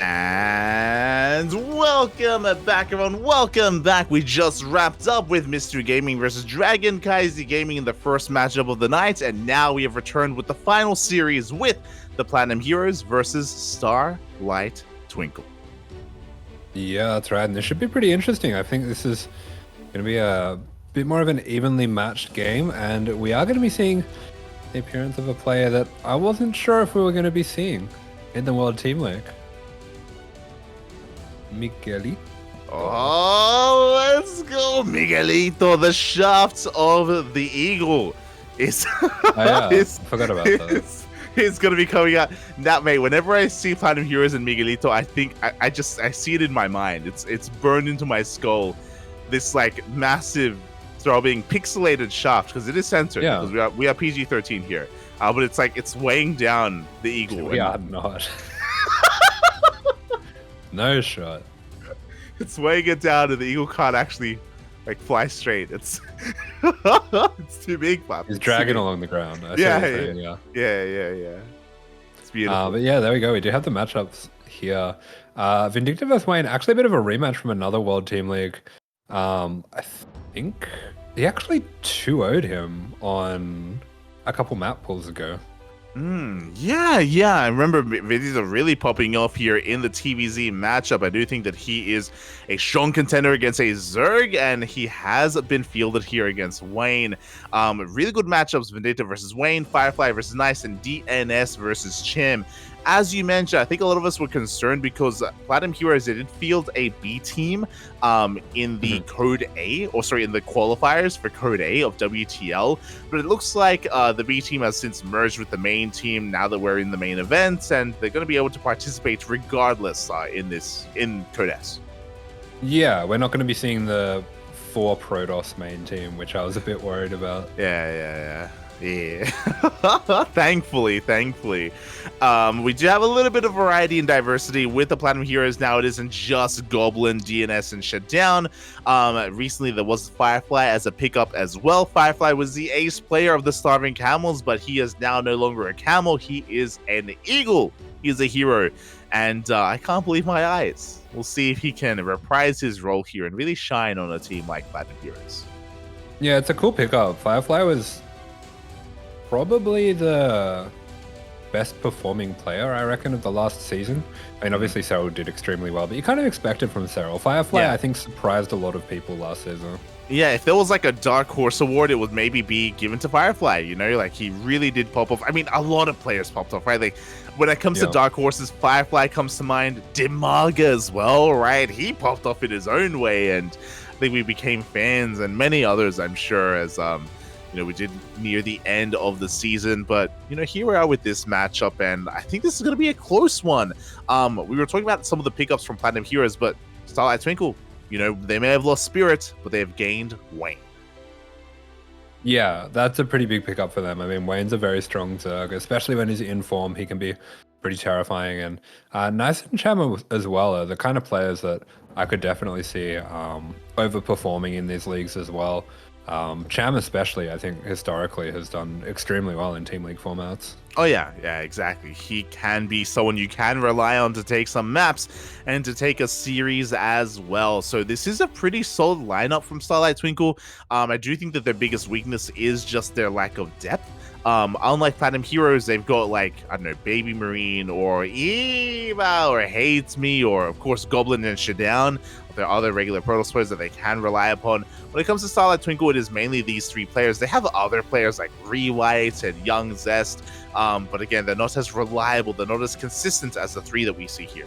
And welcome back, everyone. Welcome back. We just wrapped up with Mystery Gaming versus CranKy Gaming in the first matchup of the night, and now we have returned with the final series with the Platinum Heroes versus Starlight Twinkle. Yeah, that's right. And this should be pretty interesting. I think this is going to be a bit more of an evenly matched game, and we are going to be seeing the appearance of a player that I wasn't sure if we were going to be seeing in the World Team League. Miguelito. Oh, let's go, Miguelito. The shaft of the eagle is. I forgot about that. It's gonna be coming out now, mate. Whenever I see Platinum Heroes and Miguelito, I think I see it in my mind. It's burned into my skull. This like massive, throbbing, pixelated shaft, because it is censored. Yeah. Because we are PG-13 here. But it's like it's weighing down the eagle. We are not. No shot. It's weighing it down, and the eagle can't actually like fly straight. It's it's too big, Flap. He's dragging along the ground. Yeah. It's beautiful. But yeah, there we go. We do have the matchups here. Vindicta vs Wayne, actually a bit of a rematch from another World Team League. I think he actually 2-0'd him on a couple map pulls ago. Yeah. I remember Vindicta really popping off here in the TVZ matchup. I do think that he is a strong contender against a Zerg, and he has been fielded here against Wayne. Really good matchups: Vindicta versus Wayne, Firefly versus Nice, and DNS versus Cham. As you mentioned, I think a lot of us were concerned because Platinum Heroes, they did field a B team in the Code A, in the qualifiers for Code A of WTL. But it looks like the B team has since merged with the main team now that we're in the main events, and they're going to be able to participate regardless in Code S. Yeah, we're not going to be seeing the 4 Protoss main team, which I was a bit worried about. Yeah. Thankfully. We do have a little bit of variety and diversity with the Platinum Heroes now. It isn't just Goblin, DNS, and Shutdown. Recently, there was Firefly as a pickup as well. Firefly was the ace player of the Starving Camels, but he is now no longer a camel. He is an eagle. He is a hero. And I can't believe my eyes. We'll see if he can reprise his role here and really shine on a team like Platinum Heroes. Yeah, it's a cool pickup. Firefly was probably the best performing player, I reckon, of the last season. I mean, obviously Cyril did extremely well, but you kind of expected from Cyril. Firefly, I think, surprised a lot of people last season. Yeah, if there was like a Dark Horse award, it would maybe be given to Firefly, like he really did pop off. I mean, a lot of players popped off, right? Like when it comes to Dark Horses, Firefly comes to mind, Dimaga as well, right? He popped off in his own way, and I think we became fans, and many others, I'm sure, as we did near the end of the season, but here we are with this matchup, and I think this is going to be a close one. We were talking about some of the pickups from Platinum Heroes, but Starlight Twinkle, they may have lost Spirit, but they have gained Wayne. Yeah, that's a pretty big pickup for them. I mean, Wayne's a very strong Zerg, especially when he's in form. He can be pretty terrifying, and Nice and Cham as well are the kind of players that I could definitely see overperforming in these leagues as well. Cham especially, I think, historically has done extremely well in Team League formats. Oh, yeah, exactly. He can be someone you can rely on to take some maps and to take a series as well. So this is a pretty solid lineup from Starlight Twinkle. I do think that their biggest weakness is just their lack of depth. Unlike Platinum Heroes, they've got like, I don't know, Baby Marine or Eva or Hates Me or, of course, Goblin and Shutdown. There are other regular Protoss players that they can rely upon. When it comes to Starlight Twinkle, it is mainly these 3 players. They have other players like Rewhite and Young Zest, but again, they're not as reliable, they're not as consistent as the 3 that we see here.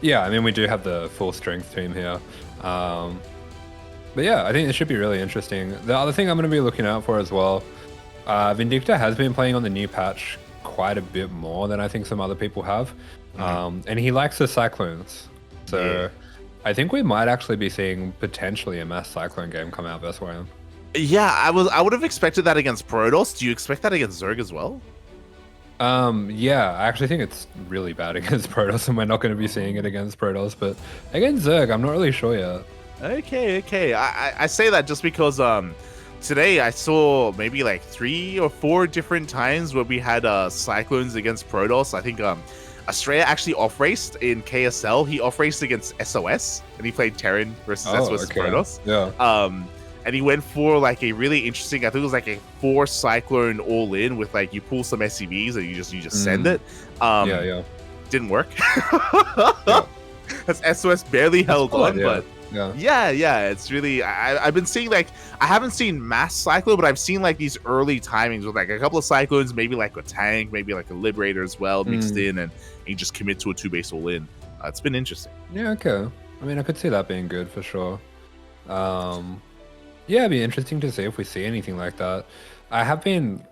Yeah, I mean, we do have the full strength team here. But yeah, I think it should be really interesting. The other thing I'm going to be looking out for as well, Vindicta has been playing on the new patch quite a bit more than I think some other people have. And he likes the Cyclones. So I think we might actually be seeing potentially a mass Cyclone game come out versus Wayne. Yeah, I would have expected that against Protoss. Do you expect that against Zerg as well? Yeah, I actually think it's really bad against Protoss, and we're not going to be seeing it against Protoss, but against Zerg, I'm not really sure yet. Okay. I say that just because today I saw maybe like 3 or 4 different times where we had Cyclones against Protoss. I think Australia actually off-raced in KSL. He off-raced against SOS, and he played Terran versus SOS Protoss. Yeah. And he went for like a really interesting, I think it was like a 4 Cyclone all-in with like you pull some SCVs and you just send it. Yeah. Didn't work. That's SOS barely held on, but yeah, it's really I've been seeing like I haven't seen mass Cyclone, but I've seen like these early timings with like a couple of Cyclones, maybe like a tank, maybe like a Liberator as well mixed in, and you just commit to a 2-base all-in. It's been interesting. Yeah, okay. I mean, I could see that being good for sure. Yeah, it'd be interesting to see if we see anything like that. I have been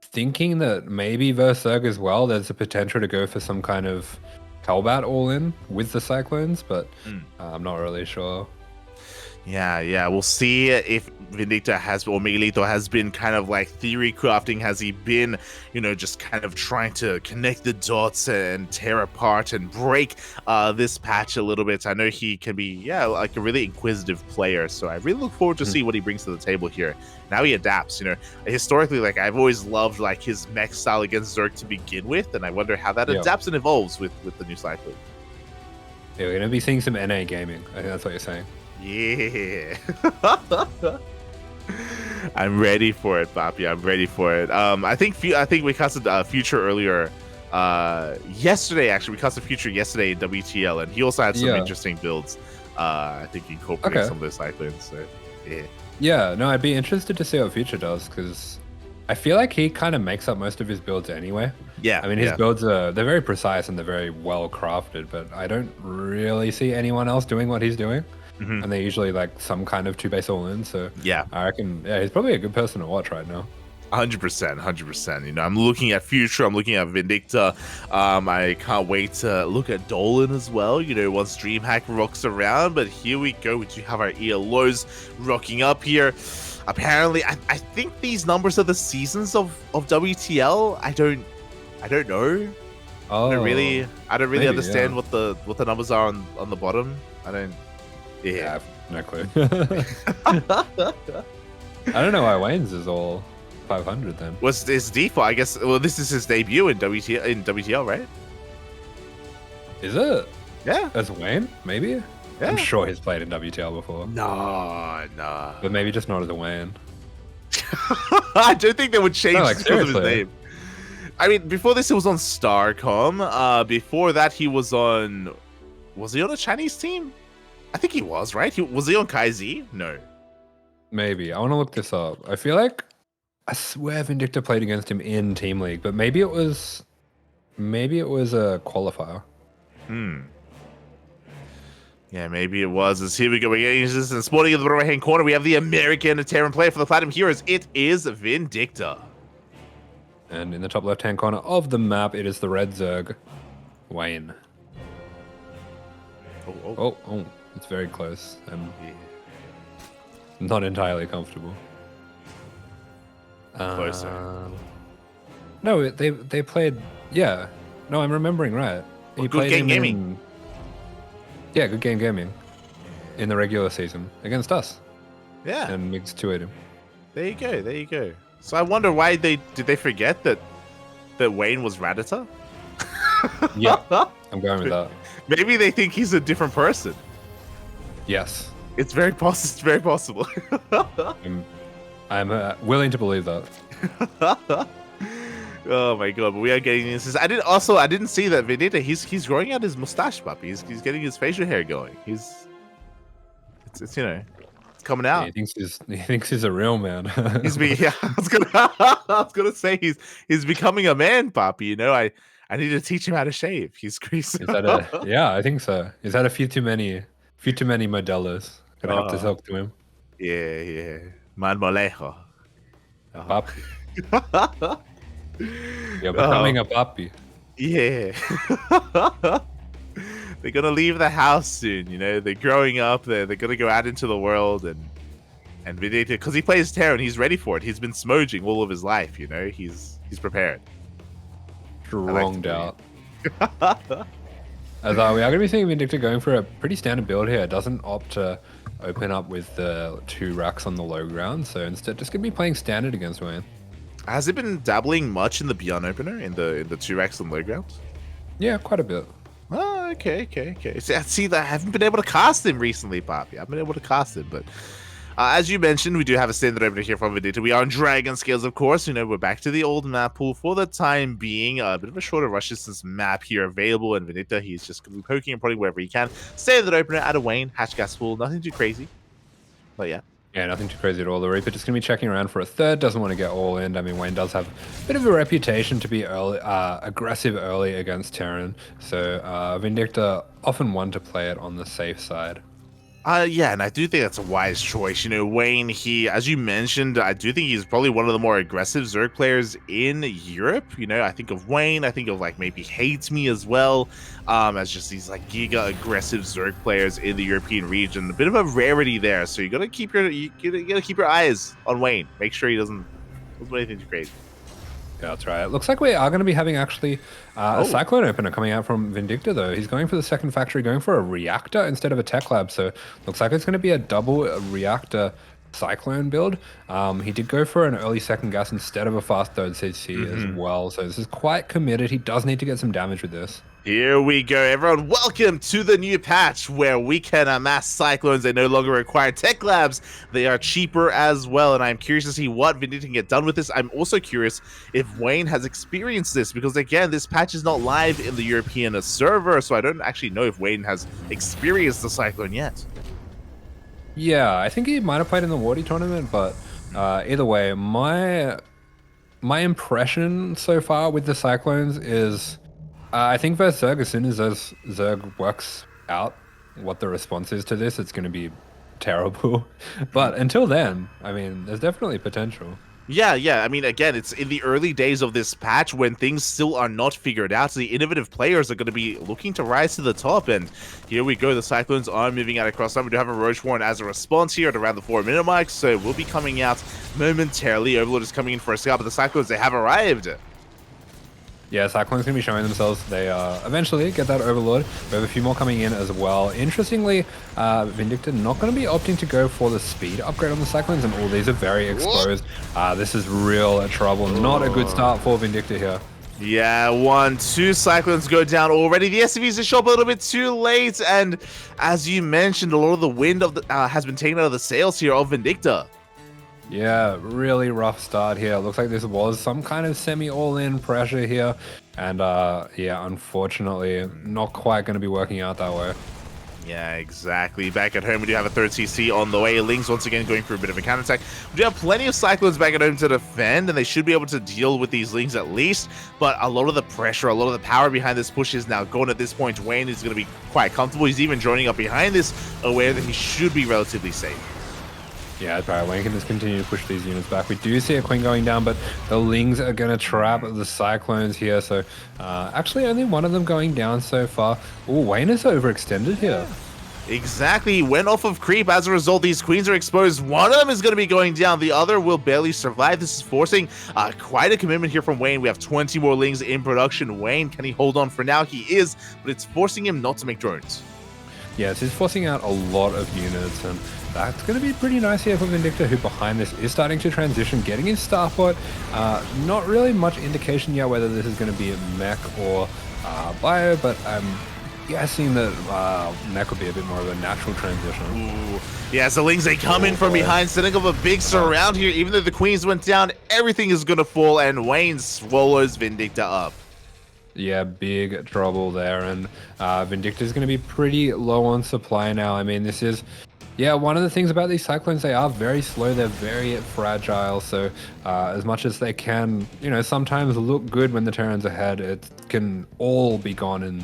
thinking that maybe versus Zerg as well, there's a potential to go for some kind of Hellbat all-in with the Cyclones, but I'm not really sure. Yeah, we'll see if Vindicta has, or Miguelito has been kind of like theory crafting. Has he been, just kind of trying to connect the dots and tear apart and break this patch a little bit? I know he can be, like a really inquisitive player. So I really look forward to see what he brings to the table here. Now he adapts, historically, like I've always loved like his mech style against Zerg to begin with. And I wonder how that adapts and evolves with the new Cyclone. Yeah, we're going to be seeing some NA gaming. I think that's what you're saying. Yeah. I'm ready for it, Papi. I'm ready for it. I think we casted Future earlier. Yesterday, actually, we casted Future yesterday in WTL, and he also had some interesting builds. I think incorporating some of those Cyclones. So, yeah. Yeah, no, I'd be interested to see what Future does, because I feel like he kind of makes up most of his builds anyway. Yeah. I mean, his builds they're very precise and they're very well crafted, but I don't really see anyone else doing what he's doing. And they're usually like some kind of 2-base all-in. So yeah, I reckon he's probably a good person to watch right now. 100%. I'm looking at Future. I'm looking at Vindicta. I can't wait to look at Dolan as well. Once DreamHack rocks around. But here we go. We do have our ELOs rocking up here. Apparently, I think these numbers are the seasons of WTL. I don't know. Oh, I don't really understand what the numbers are on the bottom. I don't. Yeah, I have no clue. I don't know why Wayne's is all 500 then. What's his default? I guess. Well, this is his debut in WTL, right? Is it? Yeah. As Wayne, maybe. Yeah. I'm sure he's played in WTL before. No. But maybe just not as a Wayne. I don't think they would change because of his name. I mean, before this, it was on Starcom. Before that, he was on. Was he on a Chinese team? I think he was, right? Was he on KaiZ? No. Maybe. I want to look this up. I feel like I swear Vindicta played against him in Team League, but maybe it was a qualifier. Yeah, maybe it was. As here we go. We're getting into this, and sporting in the right hand corner, we have the American Terran player for the Platinum Heroes. It is Vindicta. And in the top left-hand corner of the map, it is the Red Zerg, Wayne. Oh. It's very close. I'm not entirely comfortable. Closer. No, they played. Yeah. No, I'm remembering right. He played Good Game Gaming. Yeah, Good Game Gaming. In the regular season against us. Yeah. And Migs 2'd him. There you go. So I wonder why did they forget that Wayne was Radita? Yeah, I'm going with that. Maybe they think he's a different person. Yes. It's very possible. I'm willing to believe that. Oh my god! But we are getting this. I didn't see that Vindicta. He's growing out his mustache, puppy. He's getting his facial hair going. It's coming out. Yeah, he thinks he's a real man. I was gonna say he's becoming a man, puppy. I need to teach him how to shave. He's crazy. Yeah, I think so. He's had a few too many modelos. Gonna have to talk to him. Yeah. Man molejo. Papi. You're becoming a papi. Yeah. They're gonna leave the house soon, They're growing up. They're gonna go out into the world and Vindicta, because he plays Terran, he's ready for it. He's been smoging all of his life, He's prepared. Stronged out. As we are going to be seeing Vindicta going for a pretty standard build here. It doesn't opt to open up with the 2 racks on the low ground, so instead just going to be playing standard against Wayne. Has it been dabbling much in the Beyond opener in the 2x and low grounds? Yeah, quite a bit. Oh, okay. See, I haven't been able to cast him recently, Poppy. I've been able to cast him, but as you mentioned, we do have a standard opener here from Vindicta. We are on Dragon Scales, of course. You know, we're back to the old map pool for the time being. A bit of a shorter rush distance map here available, and Vindicta, he's just going to be poking and prodding wherever he can. Standard opener out of Wayne, hatch gas pool, nothing too crazy, but yeah. Yeah, nothing too crazy at all. The Reaper just going to be checking around for a third, doesn't want to get all in. I mean, Wayne does have a bit of a reputation to be early, aggressive early against Terran, so Vindicta often one to play it on the safe side. Yeah, and I do think that's a wise choice. You know, Wayne, as you mentioned, I do think he's probably one of the more aggressive Zerg players in Europe. You know, I think of Wayne, I think of like maybe Hates Me as well, as just these like giga aggressive Zerg players in the European region. A bit of a rarity there, so you gotta keep your eyes on Wayne. Make sure he doesn't do anything too crazy. Yeah, that's right. It looks like we are going to be having actually a Cyclone opener coming out from Vindicta, though. He's going for the second factory, going for a reactor instead of a tech lab. So looks like it's going to be a double reactor Cyclone build. He did go for an early second gas instead of a fast third CC as well. So this is quite committed. He does need to get some damage with this. Here we go, everyone. Welcome to the new patch where we can amass Cyclones. They no longer require tech labs. They are cheaper as well, and I'm curious to see what Vindicta can get done with this. I'm also curious if Wayne has experienced this, because again, this patch is not live in the European server, so I don't actually know if Wayne has experienced the Cyclone yet. Yeah, I think he might have played in the Wardy tournament, but either way, my impression so far with the Cyclones is I think versus Zerg, as soon as Zerg works out what the response is to this, it's going to be terrible. But until then, I mean, there's definitely potential. Yeah. I mean, again, it's in the early days of this patch when things still are not figured out. So the innovative players are going to be looking to rise to the top. And here we go. The Cyclones are moving out across time. We do have a Roach Warren as a response here at around the 4-minute mark. So we'll be coming out momentarily. Overlord is coming in for a scout, but the Cyclones, they have arrived. Yeah, Cyclones going to be showing themselves. They eventually get that Overlord. We have a few more coming in as well. Interestingly, Vindicta not going to be opting to go for the speed upgrade on the Cyclones, and all these are very exposed. This is real trouble. Not a good start for Vindicta here. Yeah, 2 Cyclones go down already. The SCVs are show up a little bit too late, and as you mentioned, a lot of the wind has been taken out of the sails here of Vindicta. Yeah, really rough start here. Looks like this was some kind of semi-all-in pressure here. And yeah, unfortunately, not quite going to be working out that way. Yeah, exactly. Back at home, we do have a third CC on the way. Lings once again going for a bit of a counterattack. We do have plenty of Cyclones back at home to defend, and they should be able to deal with these Lings at least. But a lot of the pressure, a lot of the power behind this push is now gone at this point. Wayne is going to be quite comfortable. He's even joining up behind this, aware that he should be relatively safe. Yeah, probably Wayne can just continue to push these units back. We do see a Queen going down, but the Lings are going to trap the Cyclones here. So actually only one of them going down so far. Oh, Wayne is overextended here. Exactly. He went off of creep. As a result, these queens are exposed. One of them is going to be going down. The other will barely survive. This is forcing quite a commitment here from Wayne. We have 20 more Lings in production. Wayne, can he hold on for now? He is, but it's forcing him not to make drones. Yes, he's forcing out a lot of units, and that's going to be pretty nice here for Vindicta, who behind this is starting to transition, getting his Starport. Not really much indication yet whether this is going to be a mech or bio, but I'm guessing that mech would be a bit more of a natural transition. Ooh. Yeah, so Lings, they come in from behind, setting up a big surround here. Even though the queens went down, everything is going to fall, and Wayne swallows Vindicta up. Yeah, big trouble there, and Vindicta is going to be pretty low on supply now. I mean, this is, yeah, one of the things about these Cyclones, they are very slow, they're very fragile, so as much as they can, you know, sometimes look good when the Terran's ahead, it can all be gone in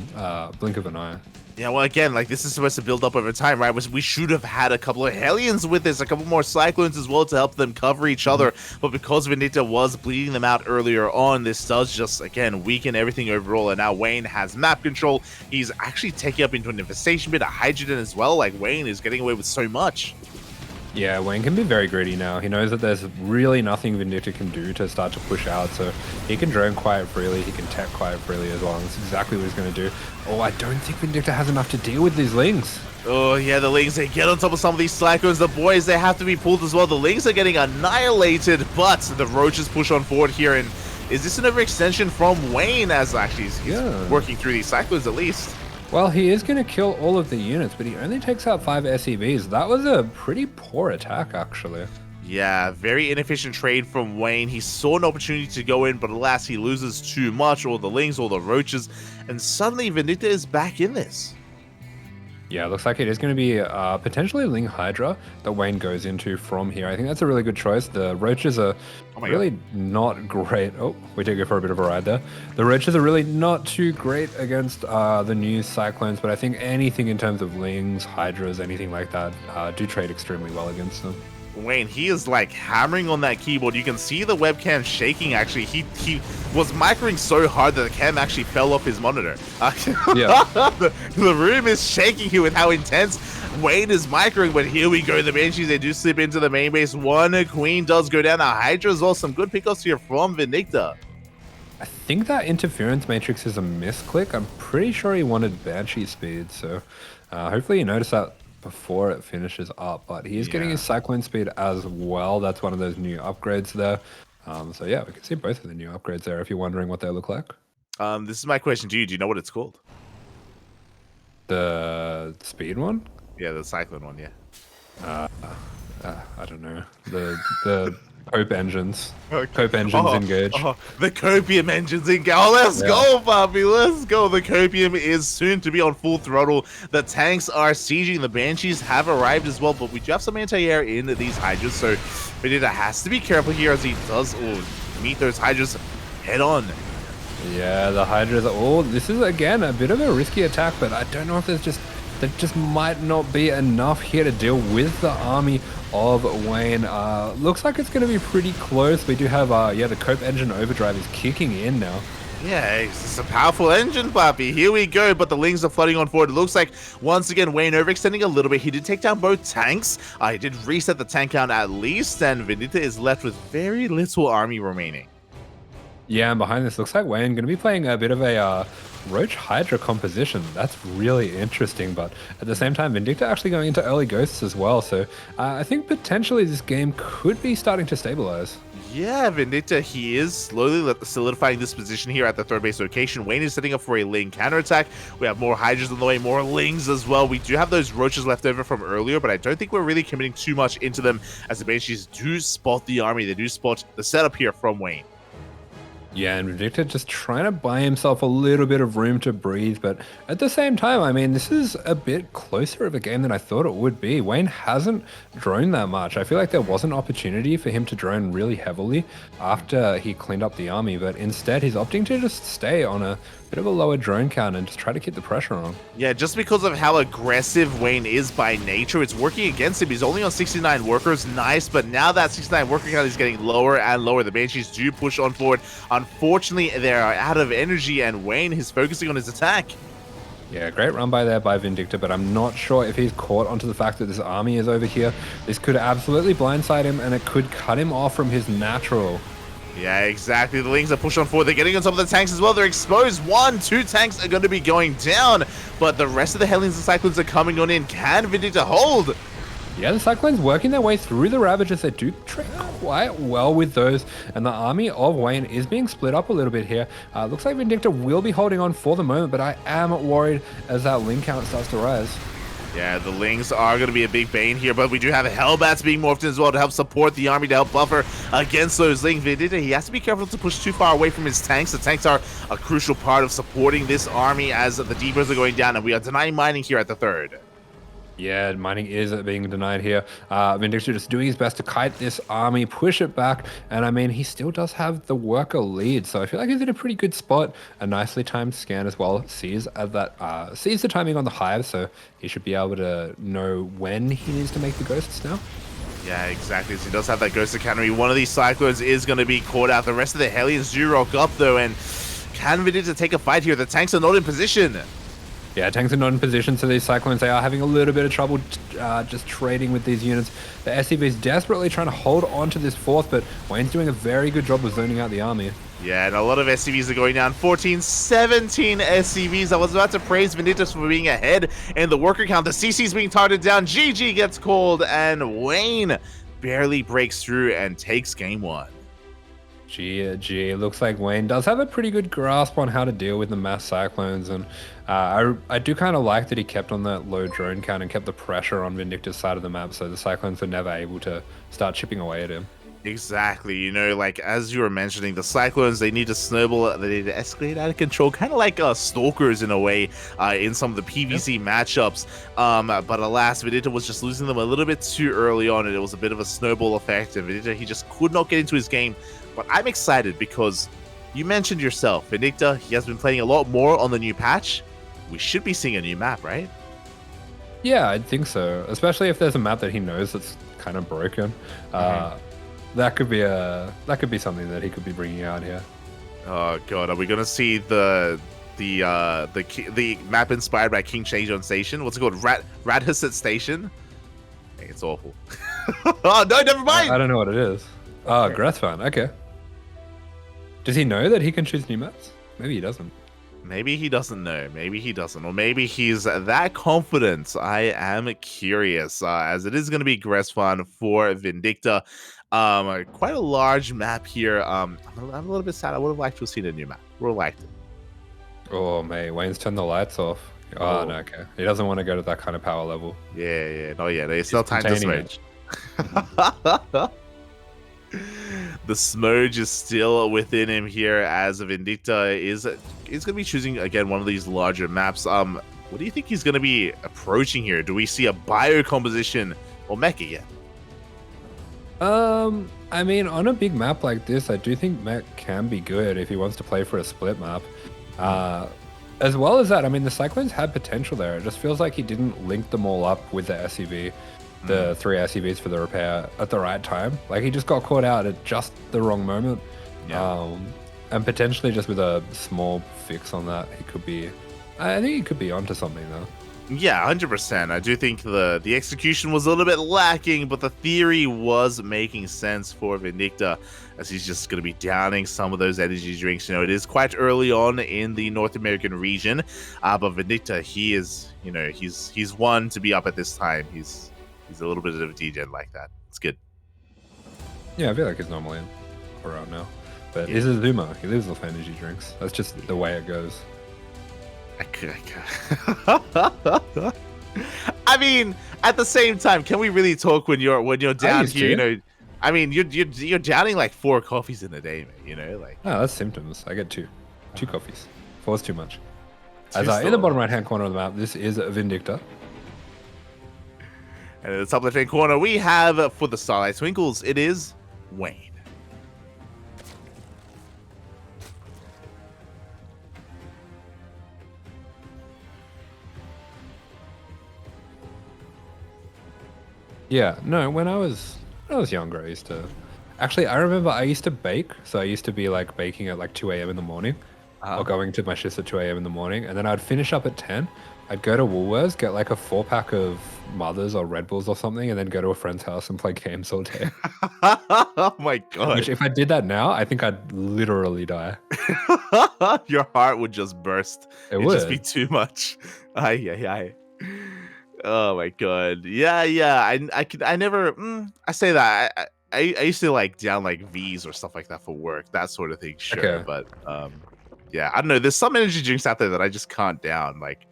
blink of an eye. Yeah, well, again, like, this is supposed to build up over time, right? We should have had a couple of Hellions with this, a couple more Cyclones as well to help them cover each other. But because Vindicta was bleeding them out earlier on, this does just, again, weaken everything overall. And now Wayne has map control. He's actually taking up into an infestation bit, a hydrogen as well. Like, Wayne is getting away with so much. Yeah, Wayne can be very greedy now. He knows that there's really nothing Vindicta can do to start to push out, so he can drone quite freely, he can tech quite freely as well, and that's exactly what he's going to do. Oh, I don't think Vindicta has enough to deal with these Lings. Oh, yeah, the Lings, they get on top of some of these Cyclones. The boys, they have to be pulled as well. The Lings are getting annihilated, but the Roaches push on forward here. And is this an overextension from Wayne, as actually he's working through these Cyclones at least? Well, he is going to kill all of the units, but he only takes out 5 SEVs. That was a pretty poor attack, actually. Yeah, very inefficient trade from Wayne. He saw an opportunity to go in, but alas, he loses too much. All the Lings, all the Roaches, and suddenly Vindicta is back in this. Yeah, it looks like it is going to be potentially Ling Hydra that Wayne goes into from here. I think that's a really good choice. The Roaches are really not great. Oh, we did go for a bit of a ride there. The Roaches are really not too great against the new Cyclones, but I think anything in terms of Lings, Hydras, anything like that do trade extremely well against them. Wayne, he is like hammering on that keyboard. You can see the webcam shaking actually. He was microing so hard that the cam actually fell off his monitor. Yeah. the room is shaking here with how intense Wayne is microing, but here we go. The Banshees, they do slip into the main base. One Queen does go down. The Hydra as well. Some good pickups here from Vindicta. I think that interference matrix is a misclick. I'm pretty sure he wanted Banshee speed, so hopefully you notice that before it finishes up, but he is getting his Cyclone speed as well. That's one of those new upgrades there. So yeah, we can see both of the new upgrades there if you're wondering what they look like. This is my question to you. Do you know what it's called? The speed one? Yeah, the Cyclone one, yeah. I don't know. The Cope engines. Cope engines engage. The Copium engines engage. Oh, let's go, Bobby. Let's go. The Copium is soon to be on full throttle. The tanks are sieging. The Banshees have arrived as well, but we do have some anti-air in these Hydras, so Vindicta has to be careful here as he does meet those Hydras head on. Yeah, the Hydras are all... This is, again, a bit of a risky attack, but I don't know if there's just... There just might not be enough here to deal with the army of Wayne. Looks like it's going to be pretty close. We do have, the Cope engine overdrive is kicking in now. Yeah, it's a powerful engine, Papi. Here we go, but the Lings are flooding on forward. It looks like, once again, Wayne overextending a little bit. He did take down both tanks. He did reset the tank count at least, and Vindicta is left with very little army remaining. Yeah, and behind this, looks like Wayne going to be playing a bit of a Roach Hydra composition. That's really interesting, but at the same time, Vindicta actually going into early Ghosts as well, so I think potentially this game could be starting to stabilize. Yeah, Vindicta, he is slowly solidifying this position here at the third base location. Wayne is setting up for a Ling counterattack. We have more Hydras on the way, more Lings as well. We do have those Roaches left over from earlier, but I don't think we're really committing too much into them as the Banshees do spot the army. They do spot the setup here from Wayne. Yeah, and Vindicta just trying to buy himself a little bit of room to breathe, but at the same time, I mean, this is a bit closer of a game than I thought it would be. Wayne hasn't droned that much. I feel like there was an opportunity for him to drone really heavily after he cleaned up the army, but instead he's opting to just stay on a bit of a lower drone count and just try to keep the pressure on. Yeah, just because of how aggressive Wayne is by nature, it's working against him. He's only on 69 workers, nice, but now that 69 worker count is getting lower and lower. The Banshees do push on forward. Unfortunately, they are out of energy, and Wayne is focusing on his attack. Yeah, great run by there by Vindicta, but I'm not sure if he's caught onto the fact that this army is over here. This could absolutely blindside him, and it could cut him off from his natural. Yeah, exactly. The Lings are pushed on forward. They're getting on top of the tanks as well. They're exposed. 1, 2 tanks are going to be going down, but the rest of the Hellions and Cyclones are coming on in. Can Vindicta hold? Yeah, the Cyclones working their way through the Ravagers. They do trade quite well with those, and the army of Wayne is being split up a little bit here. Looks like Vindicta will be holding on for the moment, but I am worried as that Ling count starts to rise. Yeah, the Lings are going to be a big bane here, but we do have Hellbats being morphed in as well to help support the army, to help buffer against those Lings. Vindicta, he has to be careful to push too far away from his tanks. The tanks are a crucial part of supporting this army as the deepers are going down, and we are denying mining here at the third. Yeah, mining is being denied here. Vindicta just doing his best to kite this army, push it back, and I mean, he still does have the worker lead, so I feel like he's in a pretty good spot. A nicely timed scan as well. Sees the timing on the hive, so he should be able to know when he needs to make the ghosts now. Yeah, exactly. So he does have that Ghost Academy. One of these Cyclones is going to be caught out. The rest of the Hellions do rock up, though, and can Vindicta take a fight here? The tanks are not in position. Yeah, tanks are not in position, so these Cyclones, they are having a little bit of trouble just trading with these units. The SCV is desperately trying to hold on to this fourth, but Wayne's doing a very good job of zoning out the army. Yeah, and a lot of SCVs are going down. 14, 17 SCVs. I was about to praise Vindicta for being ahead in the worker count. The CC's being targeted down. GG gets called, and Wayne barely breaks through and takes game 1. GG. Looks like Wayne does have a pretty good grasp on how to deal with the mass Cyclones, and I do kind of like that he kept on that low drone count and kept the pressure on Vindicta's side of the map, so the Cyclones were never able to start chipping away at him. Exactly, you know, like as you were mentioning, the Cyclones, they need to snowball, they need to escalate out of control, kind of like Stalkers in a way, in some of the PvZ matchups. But alas, Vindicta was just losing them a little bit too early on, and it was a bit of a snowball effect, and Vindicta, he just could not get into his game. But I'm excited because you mentioned yourself, Vindicta, he has been playing a lot more on the new patch. We should be seeing a new map, right? Yeah, I think so, especially if there's a map that he knows that's kind of broken. That could be something that he could be bringing out here. Oh god, are we gonna see the map inspired by King Chajon Station? What's it called? Radhasit Station? Hey, it's awful. Oh no, never mind. I don't know what it is. Oh, okay. Grathfan. Okay. Does he know that he can choose new maps? Maybe he doesn't. Maybe he doesn't know. Maybe he doesn't. Or maybe he's that confident. I am curious. As it is going to be Grathfan for Vindicta. Quite a large map here. I'm a little bit sad. I would have liked to have seen a new map. Would have liked it. Oh, mate. Wayne's turned the lights off. Oh, no, okay. He doesn't want to go to that kind of power level. Yeah. No, yeah. It's not time to smudge. The smudge is still within him here, as Vindicta is going to be choosing, again, one of these larger maps. What do you think he's going to be approaching here? Do we see a bio composition or mecha yet? I mean, on a big map like this, I do think mech can be good if he wants to play for a split map. As well as that, I mean, the Cyclones had potential there. It just feels like he didn't link them all up with the SCV. The 3 SCVs for the repair at the right time. Like, he just got caught out at just the wrong moment. Yeah. And potentially just with a small fix on that, I think he could be onto something though. Yeah, 100%. I do think the execution was a little bit lacking, but the theory was making sense for Vindicta, as he's just going to be downing some of those energy drinks. You know, it is quite early on in the North American region, but Vindicta, he is, you know, he's one to be up at this time. He's a little bit of a degen like that. It's good. Yeah, I feel like he's normally around now. But he's a Zoomer. He lives off energy drinks. That's just the way it goes. I mean, at the same time, can we really talk when you're down here? You know, I mean, you're downing like 4 coffees in a day, man. You know, like. Oh, that's symptoms. I get 2 coffees. 4's too much. As in the bottom right-hand corner of the map, this is Vindicta. And in the top left-hand corner, we have, for the Starlight Twinkles, it is Wayne. Yeah, no, when I was younger, I used to... Actually, I remember I used to bake, so I used to be like baking at like 2 a.m. in the morning, or going to my shifts at 2 a.m. in the morning, and then I'd finish up at 10. I'd go to Woolworths, get like a 4-pack of Mothers or Red Bulls or something, and then go to a friend's house and play games all day. Oh my god. Which, if I did that now, I think I'd literally die. Your heart would just burst. It'd just be too much. Aye. Oh my god. Yeah. I never. I say that. I used to like down like V's or stuff like that for work, that sort of thing. Sure, okay. But yeah, I don't know. There's some energy drinks out there that I just can't down. Like,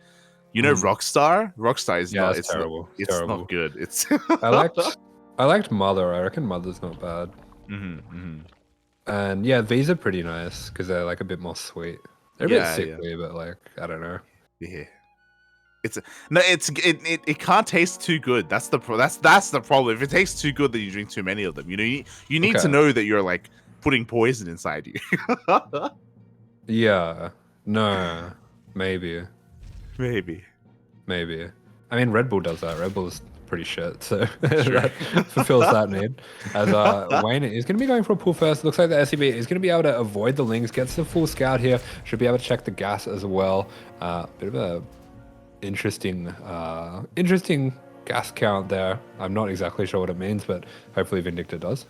you know, Rockstar. Rockstar is not. It's terrible. It's terrible. Not good. It's. I liked Mother. I reckon Mother's not bad. And yeah, V's are pretty nice because they're like a bit more sweet. They're a bit sickly, but like I don't know. Yeah. It can't taste too good. That's the problem. If it tastes too good, then you drink too many of them. You know, you need to know that you're like putting poison inside you. Yeah. No. Maybe. I mean, Red Bull does that. Red Bull's pretty shit, so that fulfills that need. As Wayne is going to be going for a pull first. Looks like the SCB is going to be able to avoid the links. Gets the full scout here. Should be able to check the gas as well. Bit of a interesting gas count there. I'm not exactly sure what it means, but hopefully Vindicta does.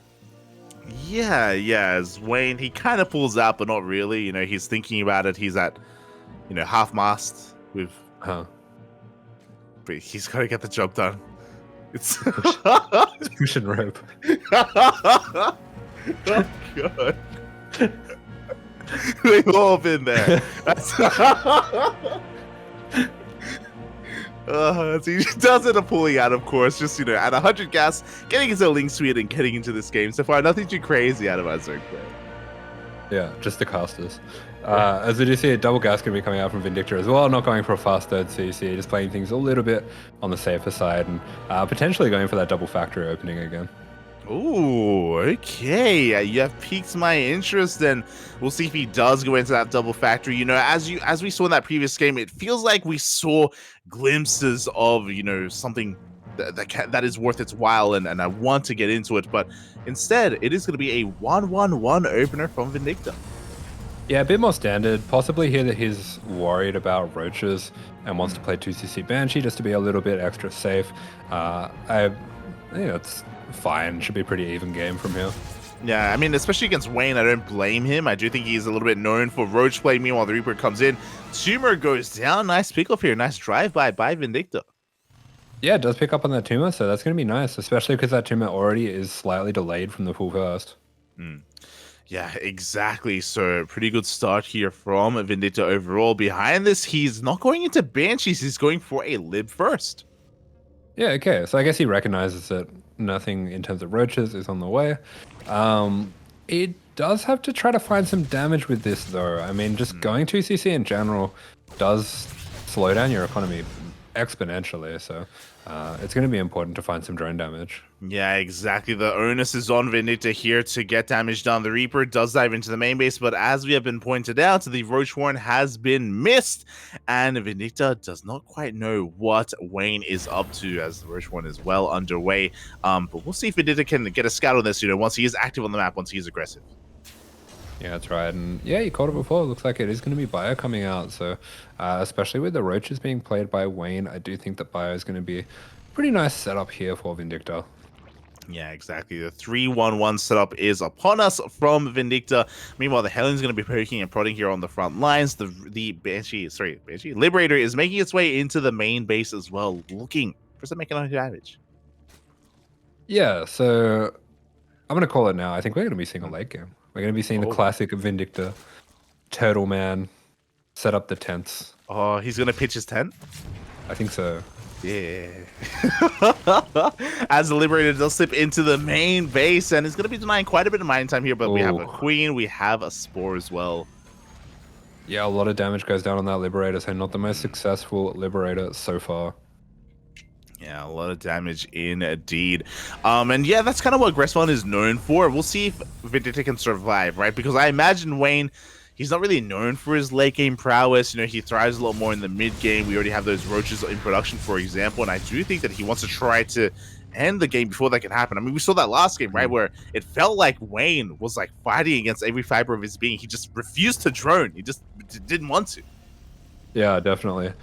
Yeah, as Wayne, he kind of pulls out, but not really. You know, he's thinking about it. He's at, half mast with, Huh. but he's got to get the job done. It's It's push and rope. oh god. We've all been there. So he does end up pulling out, of course, just, at 100 gas, getting his own link suite and getting into this game. So far, nothing too crazy out of our Zerg play. Yeah, just the casters. As we do see, a double gas can be coming out from Vindicta as well, not going for a fast third CC, just playing things a little bit on the safer side and potentially going for that double factory opening again. Ooh, okay. You have piqued my interest, and we'll see if he does go into that double factory. As we saw in that previous game, it feels like we saw glimpses of something that is worth its while, and I want to get into it, but instead it is going to be a 1-1-1 opener from Vindicta. Yeah, a bit more standard. Possibly here that he's worried about roaches and wants to play 2cc Banshee just to be a little bit extra safe. It's fine. Should be a pretty even game from here. Yeah, I mean, especially against Wayne, I don't blame him. I do think he's a little bit known for roach play. Meanwhile, the Reaper comes in. Tumor goes down. Nice pick off here. Nice drive-by by Vindicta. Yeah, it does pick up on that tumor, so that's going to be nice, especially because that tumor already is slightly delayed from the full burst. Yeah, exactly. So pretty good start here from Vindicta overall. Behind this, he's not going into Banshees. He's going for a lib first. Yeah, okay. So I guess he recognizes that nothing in terms of roaches is on the way. It does have to try to find some damage with this, though. I mean, just going 2cc in general does slow down your economy exponentially, so it's going to be important to find some drone damage. Yeah, exactly. The onus is on Vindicta here to get damage done. The Reaper does dive into the main base, but as we have been pointed out, the Roach Warren has been missed, and Vindicta does not quite know what Wayne is up to, as the Roach Warren is well underway. But we'll see if Vindicta can get a scout on this, once he is active on the map, once he is aggressive. Yeah, that's right. And yeah, you called it before. It looks like it is going to be Bio coming out. So especially with the Roaches being played by Wayne, I do think that Bio is going to be a pretty nice setup here for Vindicta. Yeah, exactly. The 3-1-1 setup is upon us from Vindicta. Meanwhile, the Hellen's going to be poking and prodding here on the front lines. The Banshee Liberator is making its way into the main base as well, looking for some economic damage. Yeah, so I'm going to call it now. I think we're going to be seeing a late game. We're going to be seeing the classic Vindicta Turtle Man set up the tents. Oh, he's going to pitch his tent? I think so. Yeah. As the Liberator does slip into the main base, and it's going to be denying quite a bit of mining time here, but we have a Queen, we have a Spore as well. Yeah, a lot of damage goes down on that Liberator, so not the most successful Liberator so far. Yeah, a lot of damage indeed. And yeah, that's kind of what Gressfon is known for. We'll see if Vindicta can survive, right? Because I imagine Wayne, he's not really known for his late game prowess. He thrives a lot more in the mid game. We already have those roaches in production, for example, and I do think that he wants to try to end the game before that can happen. I mean, we saw that last game, right, where it felt like Wayne was like fighting against every fiber of his being. He just refused to drone. He just didn't want to. Yeah, definitely.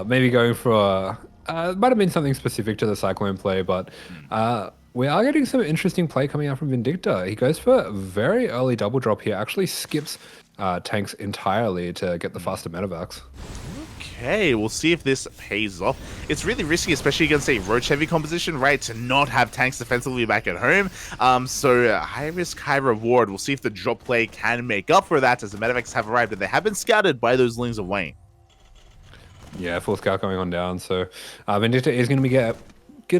Maybe going for it might have been something specific to the Cyclone play, but we are getting some interesting play coming out from Vindicta. He goes for a very early double drop here, actually skips tanks entirely to get the faster medevacs. Okay, we'll see if this pays off. It's really risky, especially against a roach heavy composition, right, to not have tanks defensively back at home. So high risk, high reward. We'll see if the drop play can make up for that, as the medevacs have arrived, and they have been scouted by those Lings of Wayne. Yeah, full scout going on down. So Vindicta is going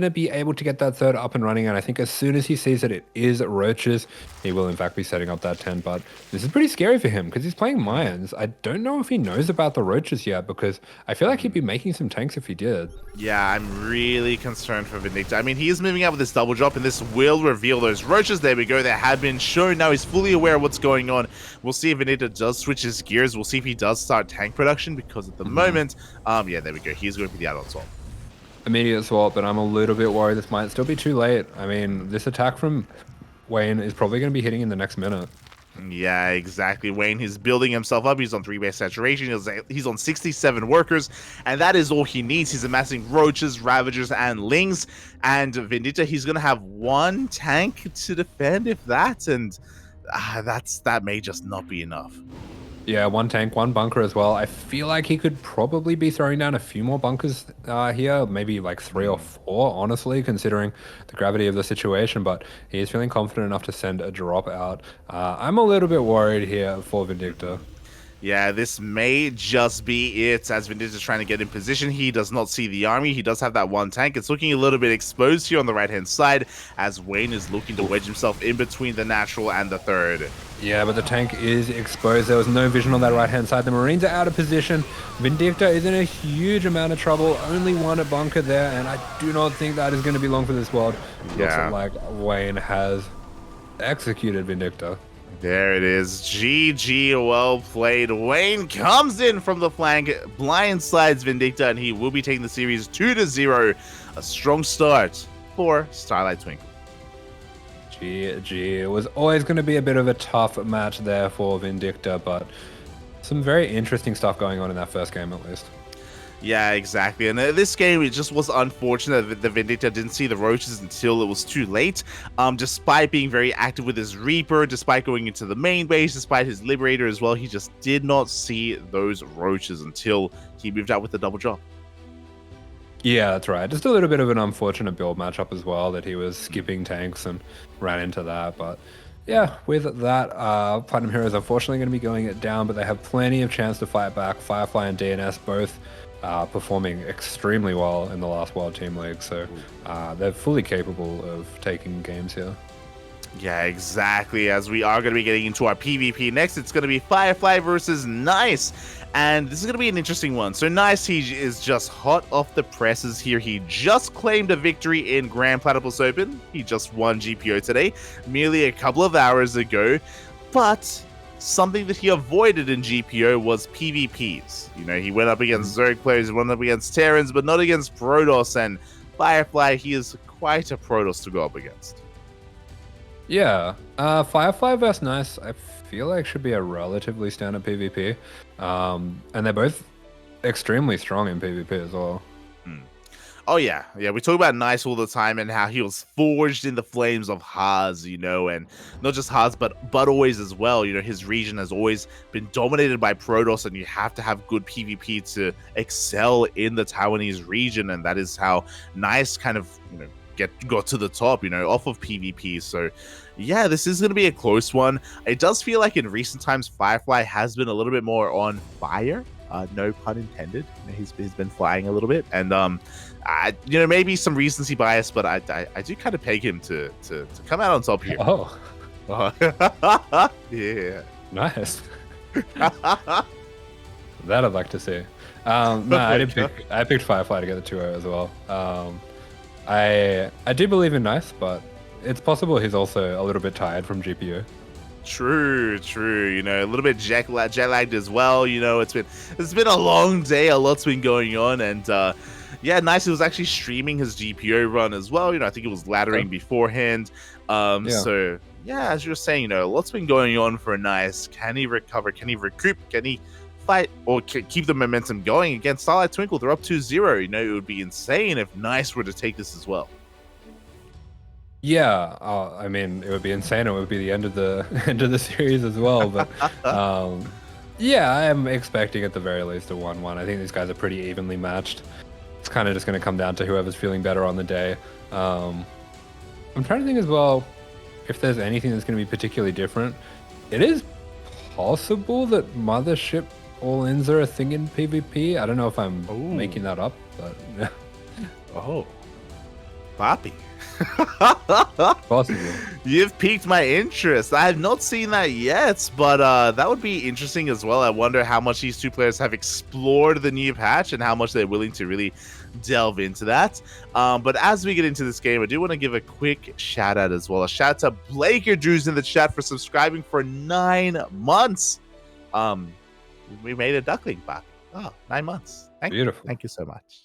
to be able to get that third up and running, and I think as soon as he sees that it is roaches, he will in fact be setting up that tent. But this is pretty scary for him because he's playing Mayans. I don't know if he knows about the roaches yet, because I feel like he'd be making some tanks if he did. Yeah, I'm really concerned for Vindicta. I mean, he is moving out with this double drop, and this will reveal those roaches. There we go. They have been shown. Now he's fully aware of what's going on. We'll see if Vindicta does switch his gears. We'll see if he does start tank production, because at the moment, yeah, there we go. He's going for the add-on swap. Immediate swap, but I'm a little bit worried this might still be too late. I mean, this attack from Wayne is probably going to be hitting in the next minute. Yeah, exactly. Wayne, he's building himself up. He's on 3-base saturation. He's on 67 workers, and that is all he needs. He's amassing roaches, ravagers, and lings. And Vindicta, he's gonna have one tank to defend, if that, and that may just not be enough. Yeah, one tank, one bunker as well. I feel like he could probably be throwing down a few more bunkers here, maybe like 3 or 4, honestly, considering the gravity of the situation. But he is feeling confident enough to send a drop out. I'm a little bit worried here for Vindicta. Yeah, this may just be it. As Vindicta's trying to get in position, he does not see the army. He does have that one tank. It's looking a little bit exposed here on the right-hand side, as Wayne is looking to wedge himself in between the natural and the third. Yeah, but the tank is exposed. There was no vision on that right-hand side. The Marines are out of position. Vindicta is in a huge amount of trouble. Only one at bunker there, and I do not think that is going to be long for this world. Yeah. Looks like Wayne has executed Vindicta. There it is. GG, well played. Wayne comes in from the flank, blindsides Vindicta, and he will be taking the series 2-0. A strong start for Starlight Twinkle. GG. It was always going to be a bit of a tough match there for Vindicta, but some very interesting stuff going on in that first game at least. Yeah, exactly. And this game, it just was unfortunate that the Vindicta didn't see the roaches until it was too late. Despite being very active with his Reaper, despite going into the main base, despite his Liberator as well, he just did not see those roaches until he moved out with the double drop. Yeah, that's right. Just a little bit of an unfortunate build matchup as well, that he was skipping tanks and ran into that. But yeah, with that, Platinum Hero is unfortunately going to be going it down, but they have plenty of chance to fight back. Firefly and DNS both performing extremely well in the last World Team League, so they're fully capable of taking games here. Yeah, exactly. As we are going to be getting into our PvP next, it's going to be Firefly versus Nice. And this is going to be an interesting one. So Nice, he is just hot off the presses here. He just claimed a victory in Grand Platypus Open. He just won GPO today, merely a couple of hours ago. But something that he avoided in GPO was PvPs. You know, he went up against Zerg players, went up against Terrans, but not against Protoss. And Firefly, he is quite a Protoss to go up against. Yeah, Firefly versus Nice, I feel like should be a relatively standard PvP. And they're both extremely strong in PvP as well. Oh yeah, we talk about Nice all the time and how he was forged in the flames of Haas, you know, and not just Haas, but always as well. You know, his region has always been dominated by Protoss, and you have to have good PvP to excel in the Taiwanese region, and that is how Nice kind of, you know, got to the top, you know, off of PvP. So yeah, this is going to be a close one. It does feel like in recent times Firefly has been a little bit more on fire, no pun intended. You know, he's been flying a little bit, and you know, maybe some recency bias, but I do kind of peg him to come out on top here. Oh, yeah, nice. That I'd like to see. No, I picked Firefly to get the 2-0 as well. I do believe in Nice, but it's possible he's also a little bit tired from GPU. True. You know, a little bit jet lagged as well. You know, it's been a long day. A lot's been going on, and yeah, Nice. He was actually streaming his GPO run as well. You know, I think it was laddering beforehand. So yeah, as you were saying, you know, a lot's been going on for Nice. Can he recover? Can he recoup? Can he fight or keep the momentum going against Starlight Twinkle? They're up 2-0. You know, it would be insane if Nice were to take this as well. Yeah, I mean, it would be insane. It would be the end of the series as well. But yeah, I am expecting at the very least a 1-1. I think these guys are pretty evenly matched. It's kind of just going to come down to whoever's feeling better on the day. I'm trying to think as well if there's anything that's going to be particularly different. It is possible that Mothership all-ins are a thing in PvP. I don't know if I'm making that up, but oh, Poppy. Possible. You've piqued my interest. I have not seen that yet, but that would be interesting as well. I wonder how much these two players have explored the new patch and how much they're willing to really delve into that. But as we get into this game, I do want to give a quick shout out as well. A shout out to Blaker Drews in the chat for subscribing for 9 months. We made a duckling back. 9 months. Beautiful. Thank you so much.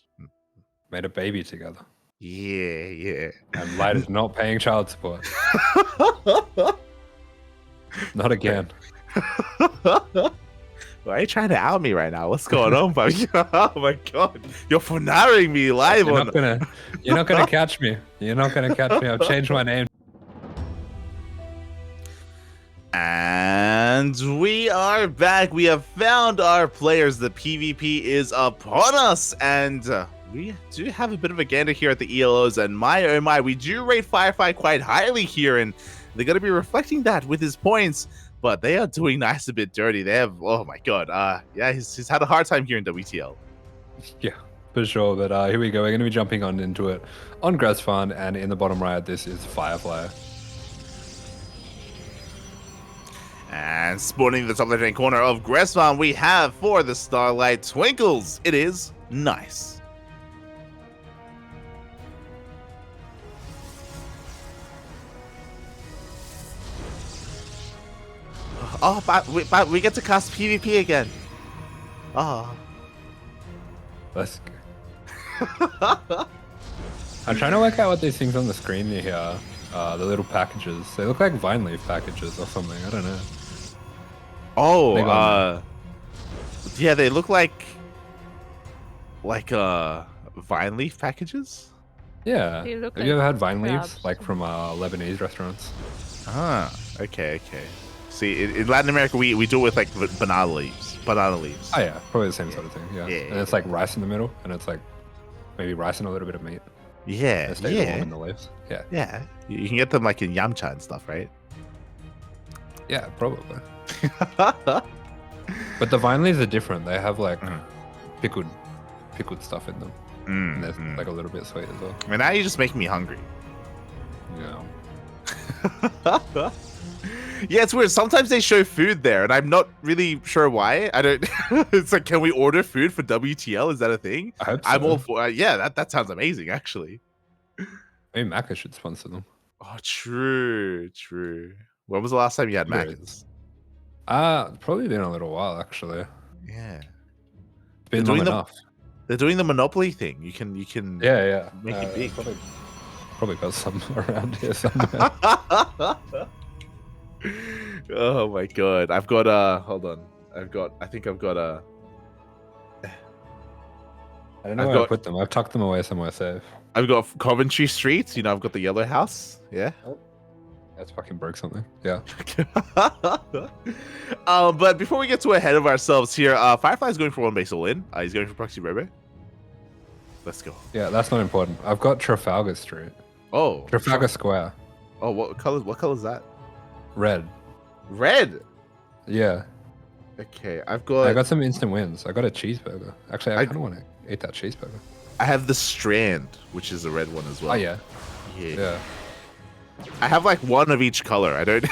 Made a baby together. Yeah. And Light is not paying child support. Not again. Why are you trying to out me right now? What's going on, buddy? Oh my god, you're funaring me live You're on. You're not gonna catch me. You're not gonna catch me. I've changed my name. And we are back. We have found our players. The PvP is upon us, and we do have a bit of a gander here at the ELOs. And my oh my, we do rate Firefly quite highly here, and they're going to be reflecting that with his points. But they are doing nice a bit dirty. They have, oh my god, yeah, he's had a hard time here in WTL. Yeah, for sure. But here we go. We're going to be jumping into it on Gresfan, and in the bottom right, this is Firefly. And spawning the top left-hand corner of Gresfan, we have for the Starlight Twinkles. It is nice. Oh, but we get to cast PvP again. Oh. Let's go. I'm trying to work out what these things on the screen here. The little packages. They look like vine leaf packages or something. I don't know. Oh, yeah, they look like vine leaf packages. Yeah. They look Have you like ever had vine leaves, crabs. like from Lebanese restaurants? Ah, okay. See, in Latin America, we do it with like banana leaves. Oh yeah, probably the same sort of thing. Yeah. Yeah. And it's like rice in the middle, and it's like maybe rice and a little bit of meat. Yeah, And it stays warm in the leaves. Yeah. yeah. You can get them like in Yamcha and stuff, right? Yeah, probably. But the vine leaves are different. They have like pickled stuff in them. And they're like a little bit sweet as well. And now you're just making me hungry. Yeah. Yeah, it's weird. Sometimes they show food there, and I'm not really sure why. I don't. It's like, can we order food for WTL? Is that a thing? I hope so. I'm all for. Yeah, that sounds amazing, actually. Maybe Macca should sponsor them. Oh, true. When was the last time you had There Macca's? Probably been a little while actually. Yeah, It's been long enough. they're doing the Monopoly thing. You can. Yeah. Make it big. Probably got some around here somewhere. Oh my god! I've got hold on. I think I've got a. I don't know where I put them. I've tucked them away somewhere safe. I've got Coventry Street. You know, I've got the yellow house. Yeah. That's fucking broke something. Yeah. But before we get too ahead of ourselves here, Firefly's going for one base all in. He's going for Proxy Robo. Let's go. Yeah, that's not important. I've got Trafalgar Street. Oh. Trafalgar Square. Oh, what color? What color is that? Red. Red. Yeah. Okay, I got some instant wins. I got a cheeseburger. Actually, I kind of want to eat that cheeseburger. I have the Strand, which is a red one as well. Oh yeah. Yeah. I have like one of each color. I don't.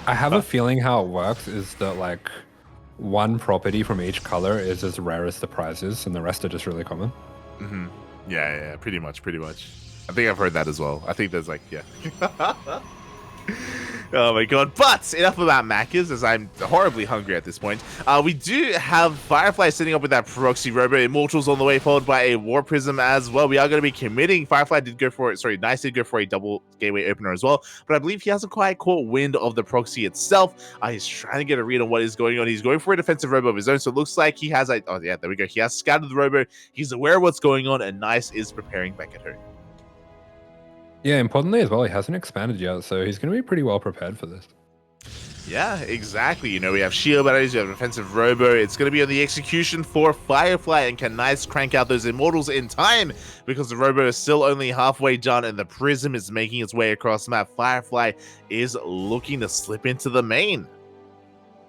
I have a feeling how it works is that like one property from each color is as rare as the prize is, and the rest are just really common. Mm-hmm. Yeah, pretty much. I think I've heard that as well. I think there's like, yeah. Oh my god. But enough about Macca's, as I'm horribly hungry at this point. We do have Firefly sitting up with that Proxy Robo. Immortals on the way, followed by a War Prism as well. We are going to be committing. Firefly did go for it. Sorry, Nice did go for a double gateway opener as well. But I believe he hasn't quite caught wind of the Proxy itself. He's trying to get a read on what is going on. He's going for a defensive Robo of his own. So it looks like he has a... Oh yeah, there we go. He has scouted the Robo. He's aware of what's going on. And Nice is preparing back at home. Yeah, importantly as well, he hasn't expanded yet, so he's going to be pretty well prepared for this. Yeah, exactly. You know, we have shield batteries, we have defensive robo. It's going to be on the execution for Firefly, and can Nice crank out those immortals in time, because the robo is still only halfway done and the prism is making its way across the map. Firefly is looking to slip into the main.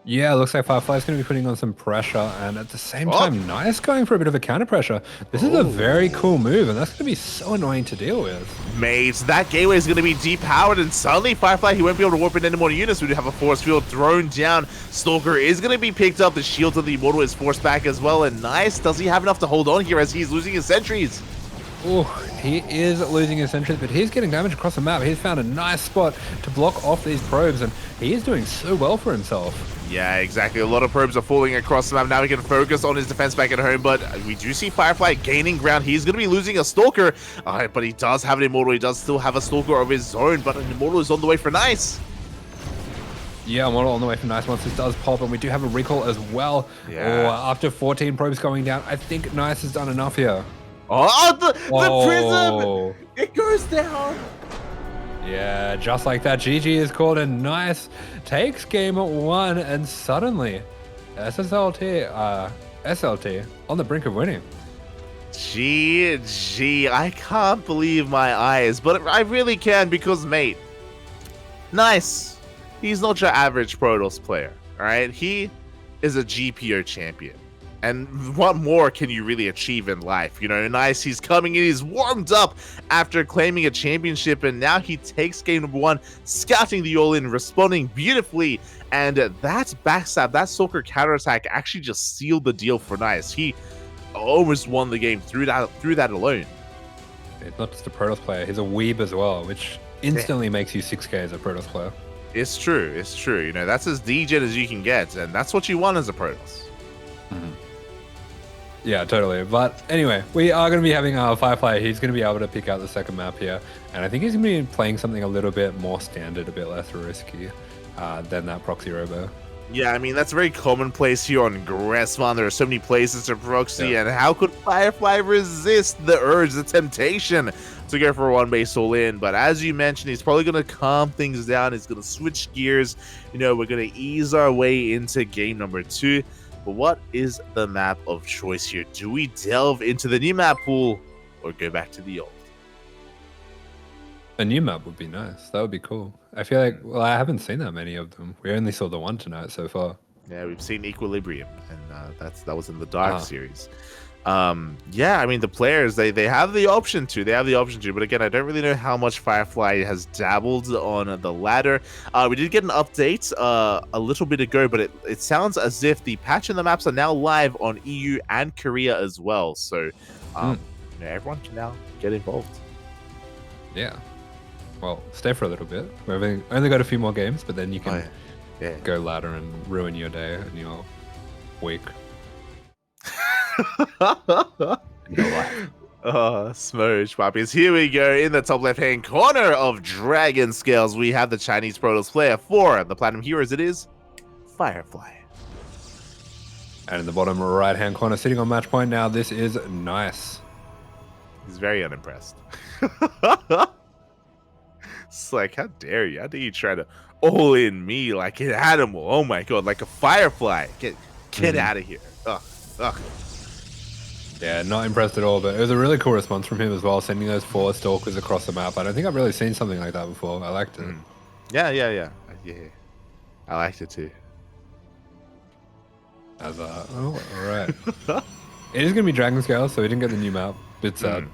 Yeah, it looks like Firefly's going to be putting on some pressure, and at the same time, Nice going for a bit of a counter pressure. This is a very cool move, and that's going to be so annoying to deal with. Mate, that gateway is going to be depowered, and suddenly Firefly, he won't be able to warp in any more units. We do have a force field thrown down. Stalker is going to be picked up. The shield of the Immortal is forced back as well, and Nice, does he have enough to hold on here as he's losing his sentries? Oh, he is losing his sentries, but he's getting damage across the map. He's found a nice spot to block off these probes, and he is doing so well for himself. Yeah, exactly. A lot of probes are falling across the map. Now he can focus on his defense back at home, but we do see Firefly gaining ground. He's going to be losing a Stalker, but he does have an Immortal. He does still have a Stalker of his own, but an Immortal is on the way for Nice. Yeah, model on the way from Nice once this does pop, and we do have a recall as well. Yeah. Oh, after 14 probes going down, I think Nice has done enough here. Oh, the Oh. prism! It goes down! Yeah, just like that, GG is called, and Nice takes game 1, and suddenly SLT on the brink of winning. GG, I can't believe my eyes, but I really can because, mate, Nice. He's not your average Protoss player, all right? He is a GPO champion. And what more can you really achieve in life? You know, Nice, he's coming in, he's warmed up after claiming a championship, and now he takes game number 1, scouting the all-in, responding beautifully, and that backstab, that Stalker counterattack actually just sealed the deal for Nice. He almost won the game through that alone. It's not just a Protoss player, he's a weeb as well, which instantly makes you 6k as a Protoss player. It's true. It's true. You know, that's as degen as you can get, and that's what you want as a Protoss. Yeah, totally. But anyway, we are going to be having our Firefly. He's going to be able to pick out the second map here, and I think he's going to be playing something a little bit more standard, a bit less risky than that proxy robo. Yeah, I mean, that's very commonplace here on Gressman. There are so many places to proxy, and how could Firefly resist the urge, the temptation to go for a one base all in? But as you mentioned, he's probably going to calm things down. He's going to switch gears. You know, we're going to ease our way into game number 2. But what is the map of choice here? Do we delve into the new map pool or go back to the old? A new map would be nice. That would be cool. I feel like, well, I haven't seen that many of them. We only saw the one tonight so far. Yeah, we've seen Equilibrium, and that was in the Dark series. Yeah, I mean, the players, they have the option to. They have the option to, but again, I don't really know how much Firefly has dabbled on the ladder. We did get an update a little bit ago, but it sounds as if the patch and the maps are now live on EU and Korea as well. So, you know, everyone can now get involved. Yeah. Well, stay for a little bit. We've only got a few more games, but then you can go ladder and ruin your day and your week. Smooch puppies. Here we go. In the top left-hand corner of Dragon Scales, we have the Chinese Protoss player for the Platinum Heroes. It is Firefly. And in the bottom right-hand corner, sitting on match point now, this is Nice. He's very unimpressed. It's like, how dare you? How dare you try to all in me like an animal? Oh my god, like a Firefly. Get out of here. Ugh. Yeah, not impressed at all, but it was a really cool response from him as well, sending those 4 stalkers across the map. I don't think I've really seen something like that before. I liked it. Yeah. I liked it too. As all right. It is going to be Dragon Scale, so we didn't get the new map. Bit sad.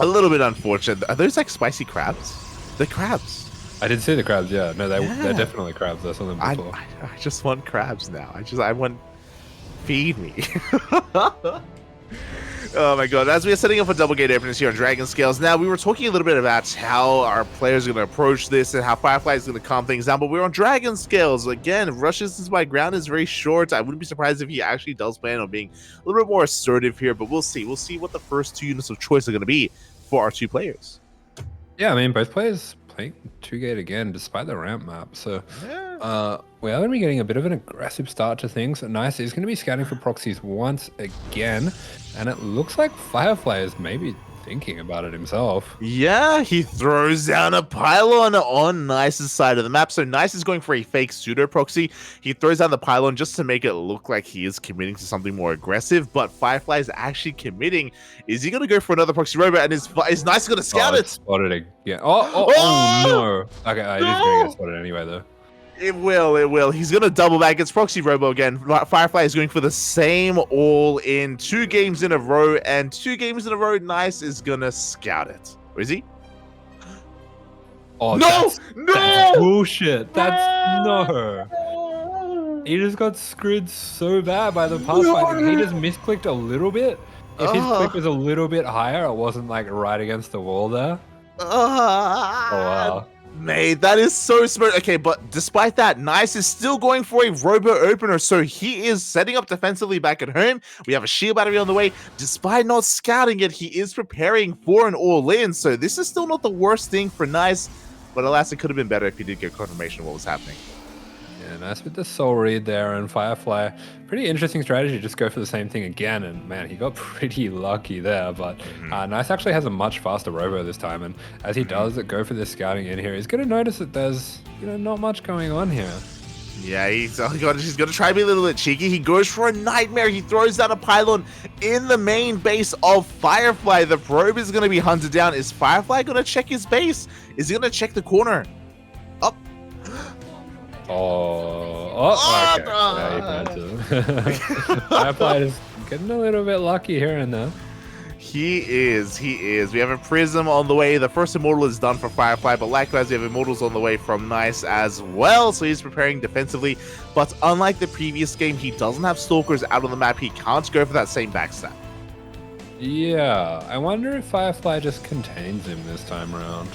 A little bit unfortunate. Are those like spicy crabs? The crabs. I did see the crabs, yeah. No, they're definitely crabs. I saw them before. I just want crabs now. I want... Feed me. Oh my god, as we are setting up for double gate openers here on Dragon Scales. Now, we were talking a little bit about how our players are going to approach this and how Firefly is going to calm things down, but we're on Dragon Scales. Again, rush distance by ground is very short. I wouldn't be surprised if he actually does plan on being a little bit more assertive here, but we'll see. We'll see what the first 2 units of choice are going to be for our 2 players. Yeah, I mean, both players playing 2-gate again, despite the ramp map. So, we are going to be getting a bit of an aggressive start to things. Nice is going to be scouting for proxies once again, and it looks like Firefly is maybe thinking about it himself. Yeah, he throws down a pylon on Nice's side of the map. So Nice is going for a fake pseudo proxy. He throws down the pylon just to make it look like he is committing to something more aggressive, but Firefly is actually committing. Is he going to go for another proxy robot, and is Nice going to scout it? Spotted again. Oh no. Okay, it is going to get spotted anyway though. It will. He's going to double back. It's Proxy Robo again. Firefly is going for the same all in 2 games in a row, and 2 games in a row, Nice is going to scout it. Or is he? Oh, no! That's bullshit. No. He just got screwed so bad by the Pathfinder. He just misclicked a little bit. If his click was a little bit higher, it wasn't like right against the wall there. Oh, wow. Mate, that is so smart. Okay, but despite that, Nice is still going for a robo opener, so he is setting up defensively back at home. We have a shield battery on the way. Despite not scouting it, he is preparing for an all-in, so this is still not the worst thing for Nice, but alas, it could have been better if he did get confirmation of what was happening. Yeah, nice with the soul read there, and Firefly, pretty interesting strategy, just go for the same thing again, and man, he got pretty lucky there, but Nice actually has a much faster robo this time, and as he does go for this scouting in here, he's going to notice that there's, not much going on here. Yeah, he's going to try to be a little bit cheeky. He goes for a nightmare. He throws down a pylon in the main base of Firefly. The probe is going to be hunted down. Is Firefly going to check his base? Is he going to check the corner? Up. Okay. Yeah, he had to. Firefly is getting a little bit lucky here and there. He is. We have a Prism on the way. The first Immortal is done for Firefly, but likewise, we have Immortals on the way from Nice as well. So he's preparing defensively. But unlike the previous game, he doesn't have Stalkers out on the map. He can't go for that same backstab. Yeah, I wonder if Firefly just contains him this time around.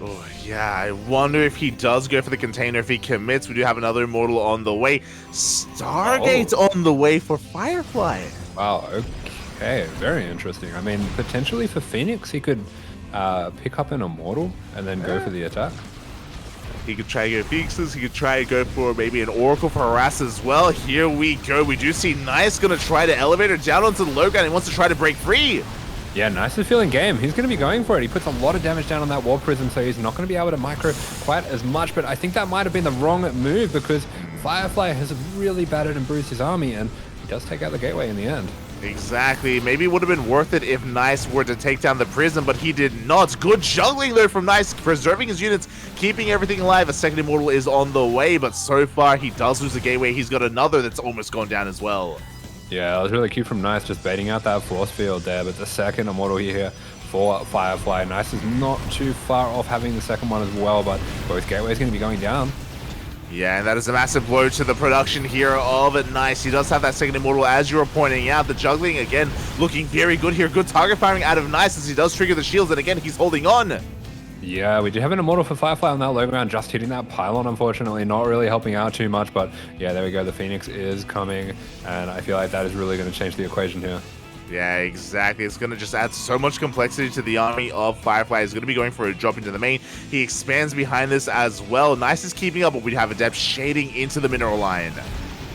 Oh, yeah, I wonder if he does go for the container, if he commits. We do have another Immortal on the way. Stargate's on the way for Firefly. Wow, okay, very interesting. I mean, potentially for Phoenix, he could pick up an Immortal and then go for the attack. He could try to go Phoenixes. He could try to go for maybe an Oracle for Harass as well. Here we go. We do see Nice going to try to elevate her down onto the low ground. He wants to try to break free. Yeah, Nice is feeling game. He's going to be going for it. He puts a lot of damage down on that War Prism, so he's not going to be able to micro quite as much, but I think that might have been the wrong move because Firefly has really battered and bruised his army, and he does take out the gateway in the end. Exactly. Maybe it would have been worth it if Nice were to take down the Prism, but he did not. Good juggling there from Nice, preserving his units, keeping everything alive. A second Immortal is on the way, but so far he does lose the gateway. He's got another that's almost gone down as well. Yeah, it was really cute from Nice, just baiting out that force field there, but the second Immortal here for Firefly. Nice is not too far off having the second one as well, but both gateways going to be going down. Yeah, and that is a massive blow to the production here of it. Nice. He does have that second Immortal, as you were pointing out. The juggling, again, looking very good here. Good target firing out of Nice as he does trigger the shields, and again, he's holding on. Yeah, we do have an Immortal for Firefly on that low ground, just hitting that pylon, unfortunately, not really helping out too much, but yeah, there we go. The Phoenix is coming, and I feel like that is really going to change the equation here. Yeah, exactly. It's going to just add so much complexity to the army of Firefly. He's going to be going for a drop into the main. He expands behind this as well. Nice is keeping up, but we have Adept shading into the mineral line.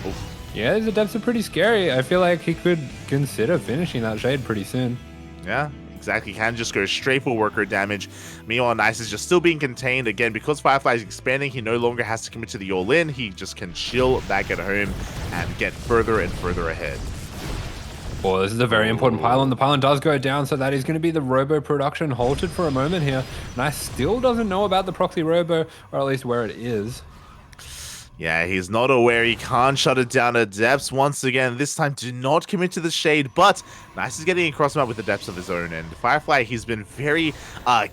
Oof. Yeah, these Adepts are pretty scary. I feel like he could consider finishing that shade pretty soon. Yeah, exactly. Can just go straight for worker damage. Meanwhile, Nice is just still being contained. Again, because Firefly is expanding, he no longer has to commit to the all-in. He just can chill back at home and get further and further ahead. Well, this is a very important pylon. The pylon does go down, so that is going to be the robo production halted for a moment here. Nice still doesn't know about the proxy robo, or at least where it is. Yeah, he's not aware. He can't shut it down at depths. Once again, this time do not commit to the shade, but Nice is getting across the map with the depths of his own. And Firefly, he's been very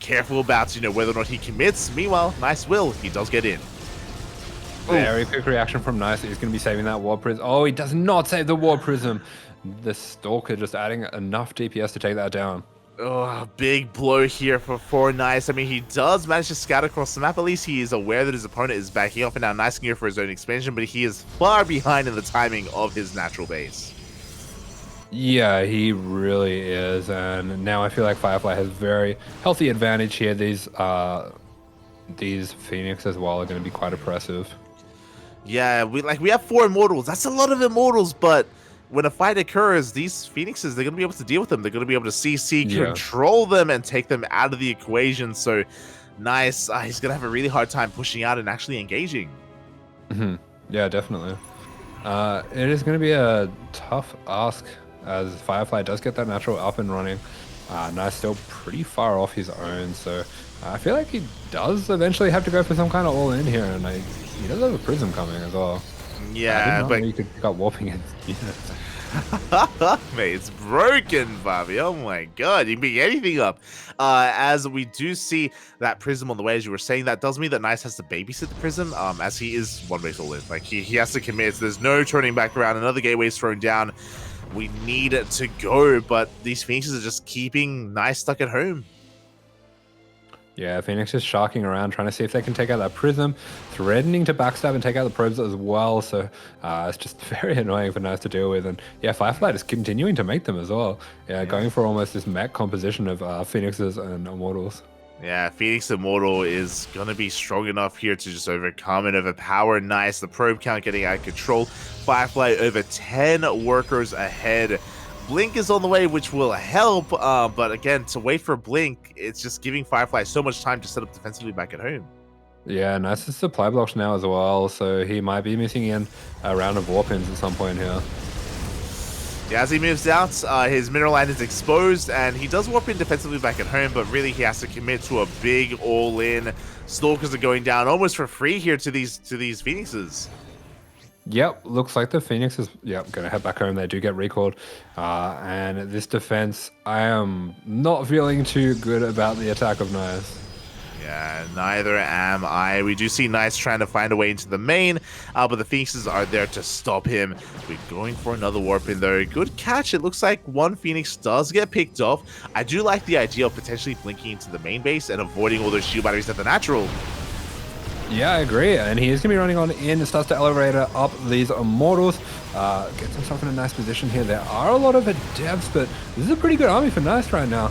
careful about, whether or not he commits. Meanwhile, Nice will. He does get in. Very quick reaction from Nice. He's going to be saving that War Prism. Oh, he does not save the War Prism. The Stalker just adding enough DPS to take that down. Oh, big blow here for Nice. I mean, he does manage to scout across the map. At least he is aware that his opponent is backing off, and now Nice can go for his own expansion, but he is far behind in the timing of his natural base. Yeah, he really is, and now I feel like Firefly has very healthy advantage here. These Phoenix as well are going to be quite oppressive. Yeah, we have 4 Immortals. That's a lot of Immortals, but when a fight occurs, these Phoenixes, they're going to be able to deal with them. They're going to be able to CC, control them, and take them out of the equation. So, Nice. He's going to have a really hard time pushing out and actually engaging. Yeah, definitely. It is going to be a tough ask as Firefly does get that natural up and running. Nice still pretty far off his own, so I feel like he does eventually have to go for some kind of all-in here, and he does have a Prism coming as well. Yeah, but you could pick up warping it. Mate, it's broken, Bobby. Oh my god, you can pick anything up. As we do see that Prism on the way, as you were saying, that does mean that Nice has to babysit the Prism, as he is one base all in. Like, he has to commit. There's no turning back around. Another gateway is thrown down. We need it to go, but these Phoenixes are just keeping Nice stuck at home. Yeah, Phoenix is sharking around, trying to see if they can take out that Prism, threatening to backstab and take out the probes as well. So it's just very annoying for Nice to deal with. And yeah, Firefly is continuing to make them as well. Yeah, going for almost this mech composition of Phoenixes and Immortals. Yeah, Phoenix Immortal is going to be strong enough here to just overcome and overpower. Nice. The probe count getting out of control. Firefly over 10 workers ahead. Blink is on the way, which will help. But again, to wait for Blink, it's just giving Firefly so much time to set up defensively back at home. Yeah, nice supply blocks now as well, so he might be missing in a round of warpins at some point here. Yeah, as he moves out, his mineral line is exposed, and he does warp in defensively back at home, but really he has to commit to a big all-in. Stalkers are going down almost for free here to these Phoenixes. Yep, looks like the Phoenix is gonna head back home. They do get recalled, and this defense, I am not feeling too good about the attack of Nice. Yeah, neither am I. We do see Nice trying to find a way into the main, but the Phoenixes are there to stop him. We're going for another warp in though. Good catch. It looks like one Phoenix does get picked off. I do like the idea of potentially blinking into the main base and avoiding all those shield batteries at the natural. Yeah, I agree. And he is going to be running on in, starts to elevator up these Immortals. Gets himself in a nice position here. There are a lot of adepts, but this is a pretty good army for Nice right now.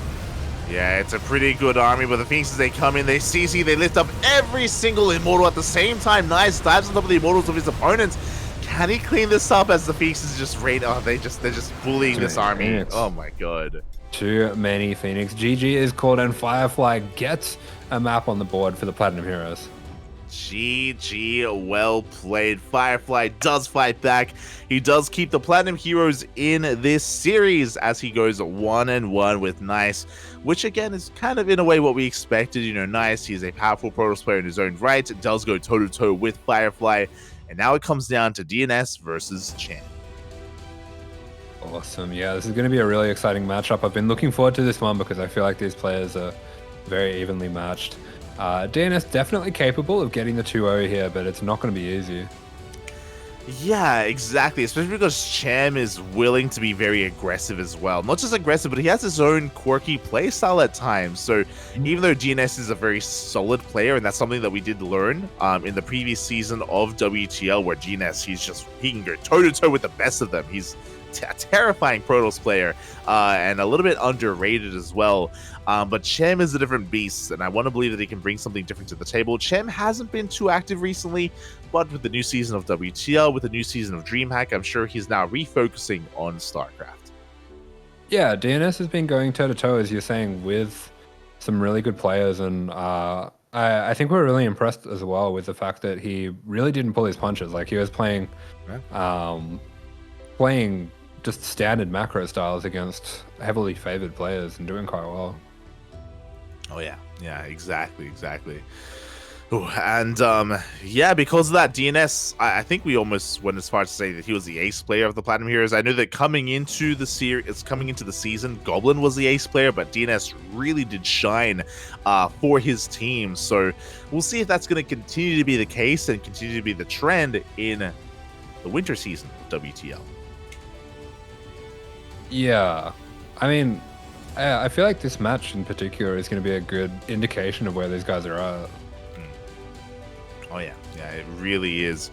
Yeah, it's a pretty good army, but the Phoenixes, they come in, they CC, they lift up every single Immortal at the same time. Nice dives on top of the Immortals of his opponents. Can he clean this up as the Phoenixes just raid? Oh, they're just bullying this army. Phoenix. Oh my god. Too many Phoenix. GG is called, and Firefly gets a map on the board for the Platinum Heroes. GG, well played. Firefly does fight back. He does keep the Platinum Heroes in this series as he goes 1-1 with Nice, which again is kind of in a way what we expected. You know, Nice, he's a powerful Protoss player in his own right. It does go toe-to-toe with Firefly, and now it comes down to DNS versus Cham. Awesome. Yeah, this is going to be a really exciting matchup. I've been looking forward to this one because I feel like these players are very evenly matched. DNS definitely capable of getting the 2-0 here, but it's not going to be easy. Yeah, exactly. Especially because Cham is willing to be very aggressive as well. Not just aggressive, but he has his own quirky playstyle at times. So even though DNS is a very solid player, and that's something that we did learn in the previous season of WTL, where DNS, he can go toe-to-toe with the best of them. He's a terrifying Protoss player and a little bit underrated as well. But Cham is a different beast, and I want to believe that he can bring something different to the table. Cham hasn't been too active recently, but with the new season of WTL, with the new season of DreamHack, I'm sure he's now refocusing on StarCraft. Yeah, DNS has been going toe-to-toe, as you're saying, with some really good players, and I think we're really impressed as well with the fact that he really didn't pull his punches. Like, he was playing just standard macro styles against heavily favored players and doing quite well. Oh yeah, exactly. Ooh, and yeah, because of that, DNS, I think we almost went as far as to say that he was the ace player of the Platinum Heroes. I know that coming into the season, Goblin was the ace player, but DNS really did shine for his team. So we'll see if that's going to continue to be the case and continue to be the trend in the winter season of WTL. Yeah, I mean, I feel like this match in particular is going to be a good indication of where these guys are at. Oh yeah, it really is.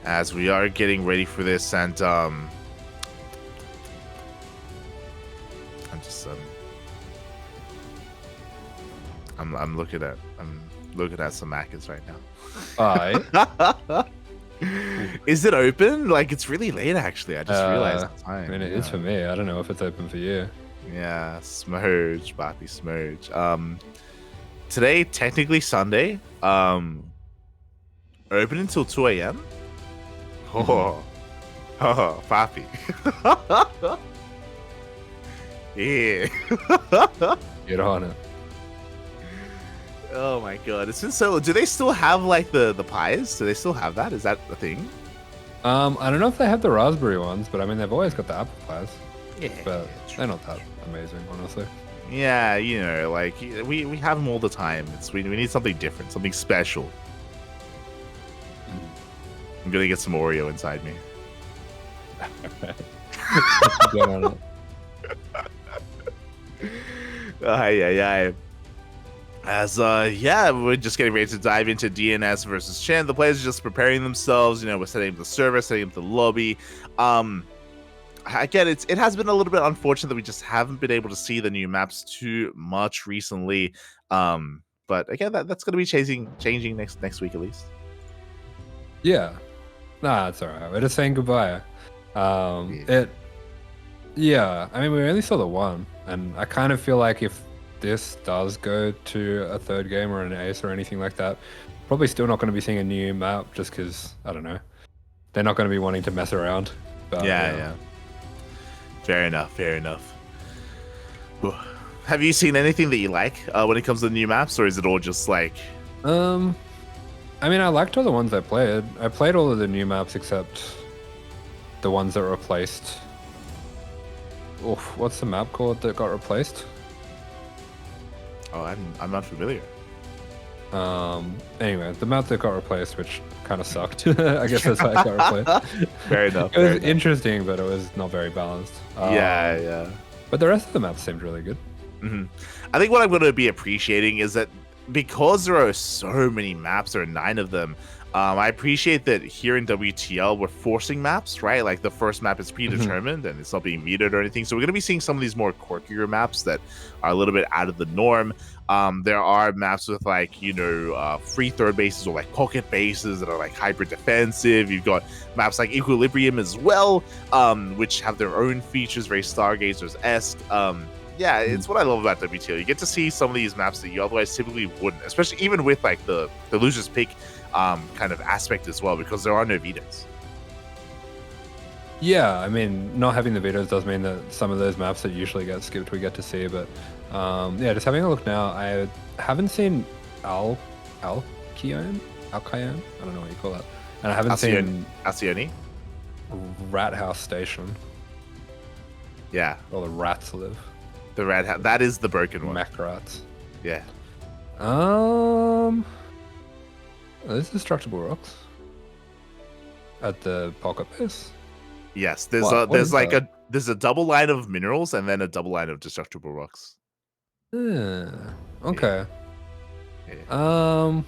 As we are getting ready for this, and I'm looking at some Maccas right now. Is it open? Like, it's really late, actually. I just realized the time. I mean, it is for me. I don't know if it's open for you. Yeah, Smurge, Boppy Smurge. Today, technically Sunday. Open until 2 a.m. Oh, Poppy. Yeah. Get on it. Oh my god, it's been so. Do they still have like the pies? Do they still have that? Is that a thing? I don't know if they have the raspberry ones, but I mean they've always got the apple pies. Yeah, but they're not that amazing, honestly. Yeah, you know, like we have them all the time. We need something different, something special. I'm gonna get some Oreo inside me. Get on it. As yeah, we're just getting ready to dive into DNS versus Cham. The players are just preparing themselves. You know, we're setting up the server, setting up the lobby. Again, it has been a little bit unfortunate that we just haven't been able to see the new maps too much recently. But again, that's going to be changing next week at least. Yeah. Nah, it's alright. We're just saying goodbye. Yeah. Yeah, I mean, we only saw the one, and I kind of feel like if this does go to a third game or an ace or anything like that, probably still not going to be seeing a new map just because, I don't know, they're not going to be wanting to mess around. But, Yeah. Fair enough. Have you seen anything that you like when it comes to the new maps, or is it all just like... I mean, I liked all the ones I played. I played all of the new maps except the ones that were replaced. Oof, what's the map called that got replaced? Oh, I'm not familiar. Anyway, the map that got replaced, which kind of sucked. I guess that's why it got replaced. Fair enough. It was interesting, but it was not very balanced. Yeah. But the rest of the map seemed really good. I think what I'm going to be appreciating is that because there are so many maps, there are 9 of them. I appreciate that here in WTL we're forcing maps, right? Like the first map is predetermined and it's not being muted or anything. So we're going to be seeing some of these more quirkier maps that are a little bit out of the norm. There are maps with like, free third bases or like pocket bases that are like hyper defensive. You've got maps like Equilibrium as well, which have their own features, very Stargazers-esque. Yeah, it's what I love about WTL. You get to see some of these maps that you otherwise typically wouldn't, especially even with like the loser's pick kind of aspect as well, because there are no vetoes. Yeah, I mean, not having the vetoes does mean that some of those maps that usually get skipped we get to see, but yeah, just having a look now, I haven't seen Alcyon? I don't know what you call that. And I haven't seen Alcyone? Rat House Station. Yeah. Where the rats live. The rat house. That is the broken one. Mech rats. Yeah. There's destructible rocks at the pocket base. Yes, there's a double line of minerals and then a double line of destructible rocks. Okay. Yeah.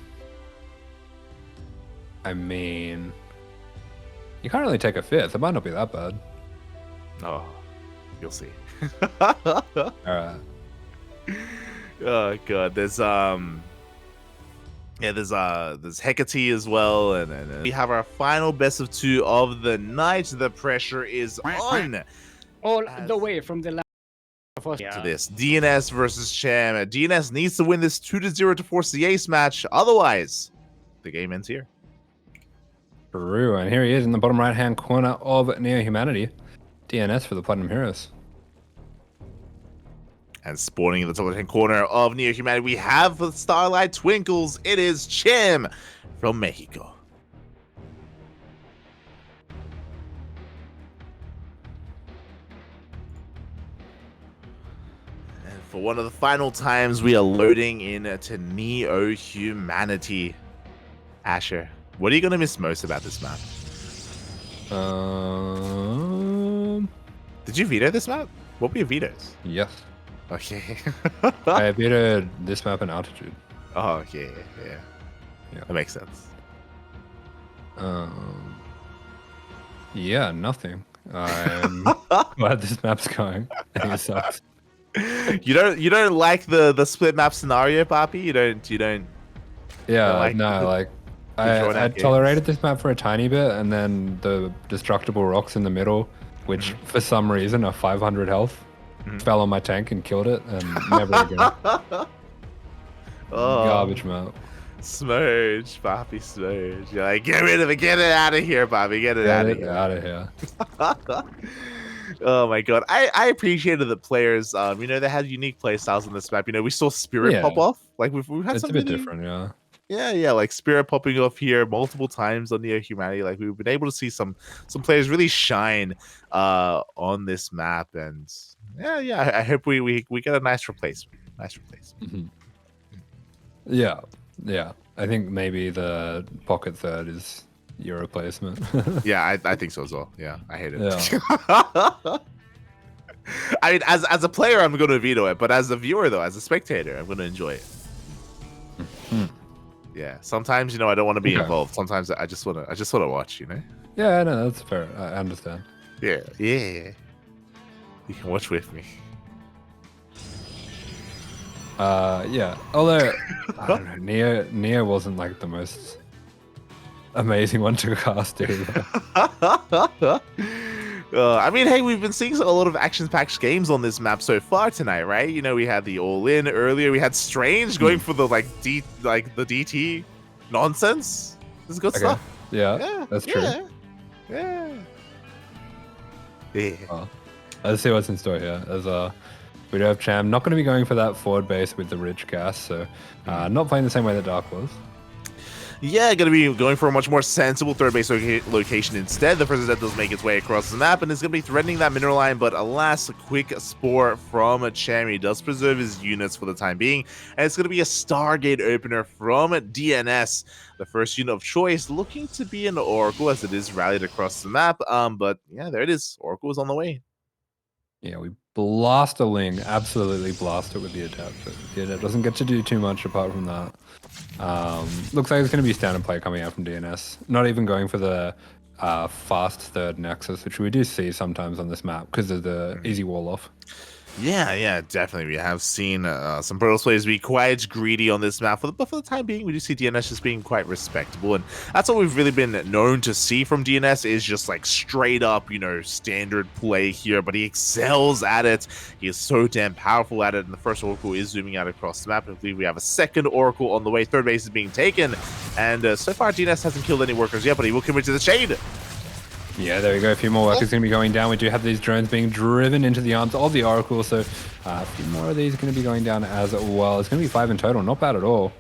I mean, you can't really take a fifth. It might not be that bad. Oh, you'll see. All right. Oh god, there's Hecate as well, and we have our final best of 2 of the night. The pressure is on. All the way from the last to this DNS versus Cham. DNS needs to win this 2-0 to force the ace match. Otherwise, the game ends here. True, and here he is in the bottom right-hand corner of Neo Humanity. DNS for the Platinum Heroes. And spawning in the top left-hand corner of Neo Humanity, we have the Starlight Twinkles. It is Cham from Mexico. And for one of the final times, we are loading into Neo Humanity. Asher, what are you going to miss most about this map? Did you veto this map? What were your vetoes? Yes. Okay. I vetoed this map in altitude. Oh, okay. Yeah. That makes sense. Yeah, nothing. I'm glad this map's going. I think it sucks. You don't like the split map scenario, Papi? You don't. Yeah, like no, like I tolerated this map for a tiny bit, and then the destructible rocks in the middle, which for some reason are 500 health, fell on my tank and killed it, and never again. Garbage map. Smurge, Papi, Smurge. You're like, get rid of it, get it out of here, Papi, get it out of here. Oh my god, I appreciated the players. They had unique play styles on this map. We saw Spirit pop off. Like we've had it's some a bit different, yeah. Yeah, like Spirit popping off here multiple times on Neo Humanity. Like we've been able to see some players really shine on this map, and yeah. I hope we get a nice replacement. Yeah. I think maybe the pocket third is your replacement. Yeah, I think so as well. Yeah, I hate it. Yeah. I mean, as a player, I'm going to veto it, but as a viewer, though, as a spectator, I'm going to enjoy it. Yeah, sometimes I don't want to be involved. Sometimes I just want to watch. Yeah, no, that's fair. I understand. Yeah. You can watch with me. Yeah. Although, I don't know, Neo wasn't like the most amazing one to cast either. I mean, hey, we've been seeing a lot of action-packed games on this map so far tonight, right? You know, we had the all-in earlier. We had Strange going for the the DT nonsense. This is good stuff. Yeah, that's true. Yeah. Well, let's see what's in store here. As we do have Cham not going to be going for that forward base with the rich gas, so not playing the same way that Dark was. Yeah, going to be going for a much more sensible third base location instead. The first Zed does make its way across the map and is going to be threatening that mineral line, but alas, a quick spore from Cham. He does preserve his units for the time being, and it's going to be a Stargate opener from DNS. The first unit of choice looking to be an Oracle as it is rallied across the map, but yeah, there it is. Oracle is on the way. Yeah, we blast a Ling, absolutely blast it with the adept, but the adept doesn't get to do too much apart from that. Looks like it's going to be standard play coming out from DNS. Not even going for the fast third nexus, which we do see sometimes on this map because of the easy wall off. Yeah, definitely. We have seen some Protoss players be quite greedy on this map, but for the time being, we do see DNS just being quite respectable, and that's what we've really been known to see from DNS is just like straight up, you know, standard play here, but he excels at it. He is so damn powerful at it, and the first Oracle is zooming out across the map. I believe we have a second Oracle on the way. Third base is being taken, and so far DNS hasn't killed any workers yet, but he will commit to the shade. Yeah, there we go. A few more workers going to be going down. We do have these drones being driven into the arms of the Oracle, so a few more of these are going to be going down as well. It's going to be 5 in total. Not bad at all.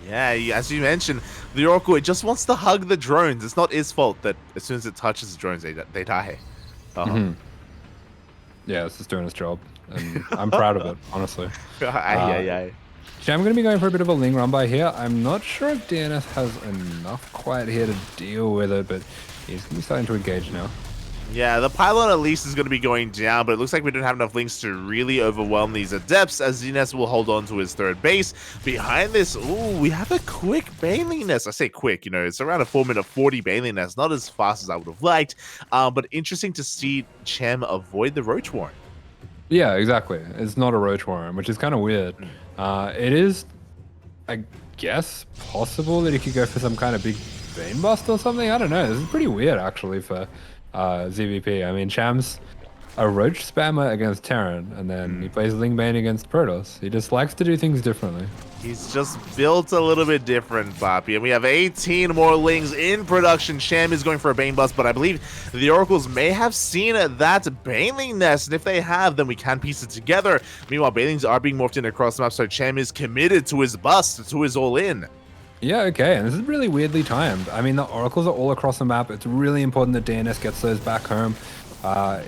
Yeah, as you mentioned, the Oracle, it just wants to hug the drones. It's not his fault that as soon as it touches the drones, they die. Yeah, it's just doing its job, and I'm proud of it, honestly. Yeah. I'm going to be going for a bit of a Ling run by here. I'm not sure if DNS has enough quiet here to deal with it, but he's going to be starting to engage now. Yeah, the pylon at least is going to be going down, but it looks like we don't have enough links to really overwhelm these adepts, as DNS will hold on to his third base. Behind this, ooh, we have a quick Baneling Nest. I say quick, you know, it's around a 4-minute 40 Baneling Nest. Not as fast as I would have liked, but interesting to see Cham avoid the Roach Warren. Yeah, exactly. It's not a Roach Warren, which is kind of weird. It is, I guess, possible that he could go for some kind of big Bane Bust or something. I don't know. This is pretty weird, actually, for ZVP. I mean, Cham's a Roach spammer against Terran, and then he plays Ling Bane against Protoss. He just likes to do things differently. He's just built a little bit different, Boppy. And we have 18 more Lings in production. Cham is going for a Bane Bust, but I believe the Oracles may have seen that Baneling Nest, and if they have, then we can piece it together. Meanwhile, Banelings are being morphed in across the map, so Cham is committed to his bust, to his all-in. Yeah, okay, and this is really weirdly timed. I mean, the Oracles are all across the map. It's really important that DNS gets those back home.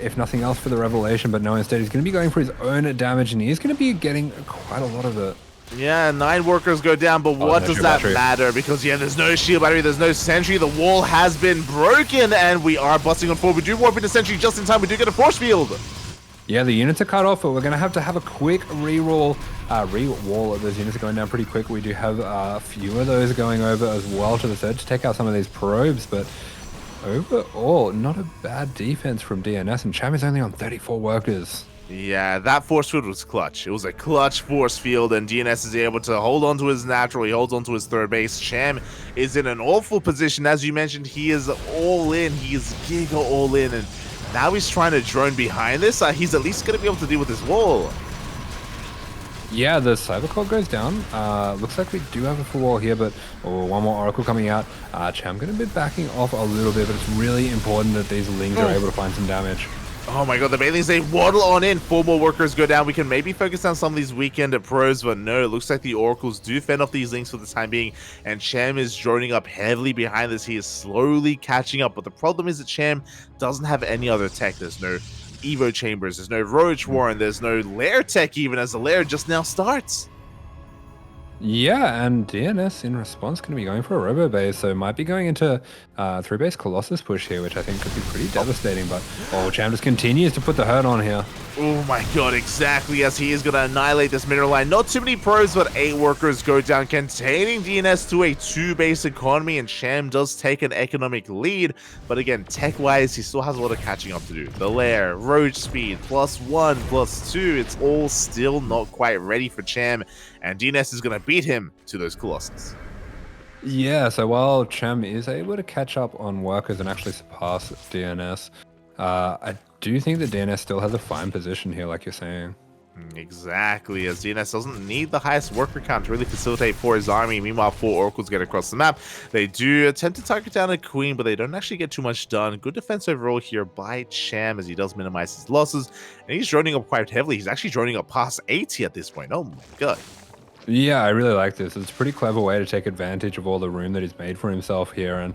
If nothing else for the Revelation, but no, instead he's going to be going for his own damage, and he's going to be getting quite a lot of it. Yeah, 9 workers go down, but what does that matter? Because, yeah, there's no shield battery, there's no sentry, the wall has been broken, and we are busting on forward. We do warp into sentry just in time, we do get a force field. Yeah, the units are cut off, but we're going to have a quick re-wall. Those units are going down pretty quick. We do have a few of those going over as well to the third to take out some of these probes, but overall, not a bad defense from DNS, and Cham is only on 34 workers. Yeah, that force field was clutch. It was a clutch force field, and DNS is able to hold on to his natural. He holds on to his third base. Cham is in an awful position. As you mentioned, he is all in. He is giga all in, and now he's trying to drone behind this. He's at least going to be able to deal with his wall. Yeah, the Cybercore goes down. Looks like we do have a full wall here, but one more Oracle coming out. Cham going to be backing off a little bit, but it's really important that these Lings are able to find some damage. Oh my god, the Banelings, they waddle on in. 4 more workers go down. We can maybe focus on some of these weekend pros, but no, it looks like the Oracles do fend off these Lings for the time being, and Cham is droning up heavily behind this. He is slowly catching up, but the problem is that Cham doesn't have any other tech. There's no Evo chambers, there's no Roach Warren, there's no Lair tech even, as the Lair just now starts. Yeah, and DNS in response going to be going for a Robo Base, so might be going into 3-base Colossus push here, which I think could be pretty devastating, but Cham just continues to put the hurt on here. Oh my god, exactly as he is going to annihilate this mineral line. Not too many pros, but 8 workers go down, containing DNS to a 2-base economy, and Cham does take an economic lead. But again, tech-wise, he still has a lot of catching up to do. The lair, roach speed, +1, +2, it's all still not quite ready for Cham, and DNS is going to beat him to those Colossus. Yeah, so while Cham is able to catch up on workers and actually surpass DNS, I do think that DNS still has a fine position here, like you're saying. Exactly, as DNS doesn't need the highest worker count to really facilitate for his army. Meanwhile, 4 oracles get across the map. They do attempt to target down a queen, but they don't actually get too much done. Good defense overall here by Cham as he does minimize his losses, and he's droning up quite heavily. He's actually droning up past 80 at this point. Oh my god. Yeah, I really like this. It's a pretty clever way to take advantage of all the room that he's made for himself here. And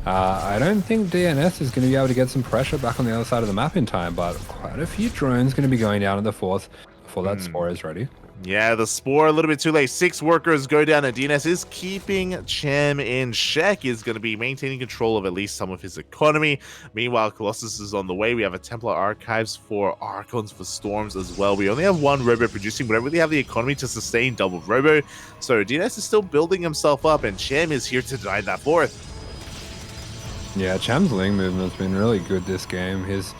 I don't think DNS is going to be able to get some pressure back on the other side of the map in time, but quite a few drones going to be going down in the 4th before that spore is ready. Yeah, the spore a little bit too late. 6 workers go down, and DNS is keeping Cham in check. Is going to be maintaining control of at least some of his economy. Meanwhile, Colossus is on the way. We have a Templar Archives for Archons for Storms as well. We only have 1 Robo producing. We don't really have the economy to sustain double Robo. So DNS is still building himself up, and Cham is here to deny that 4th. Yeah, Cham's Ling movement's been really good this game. He's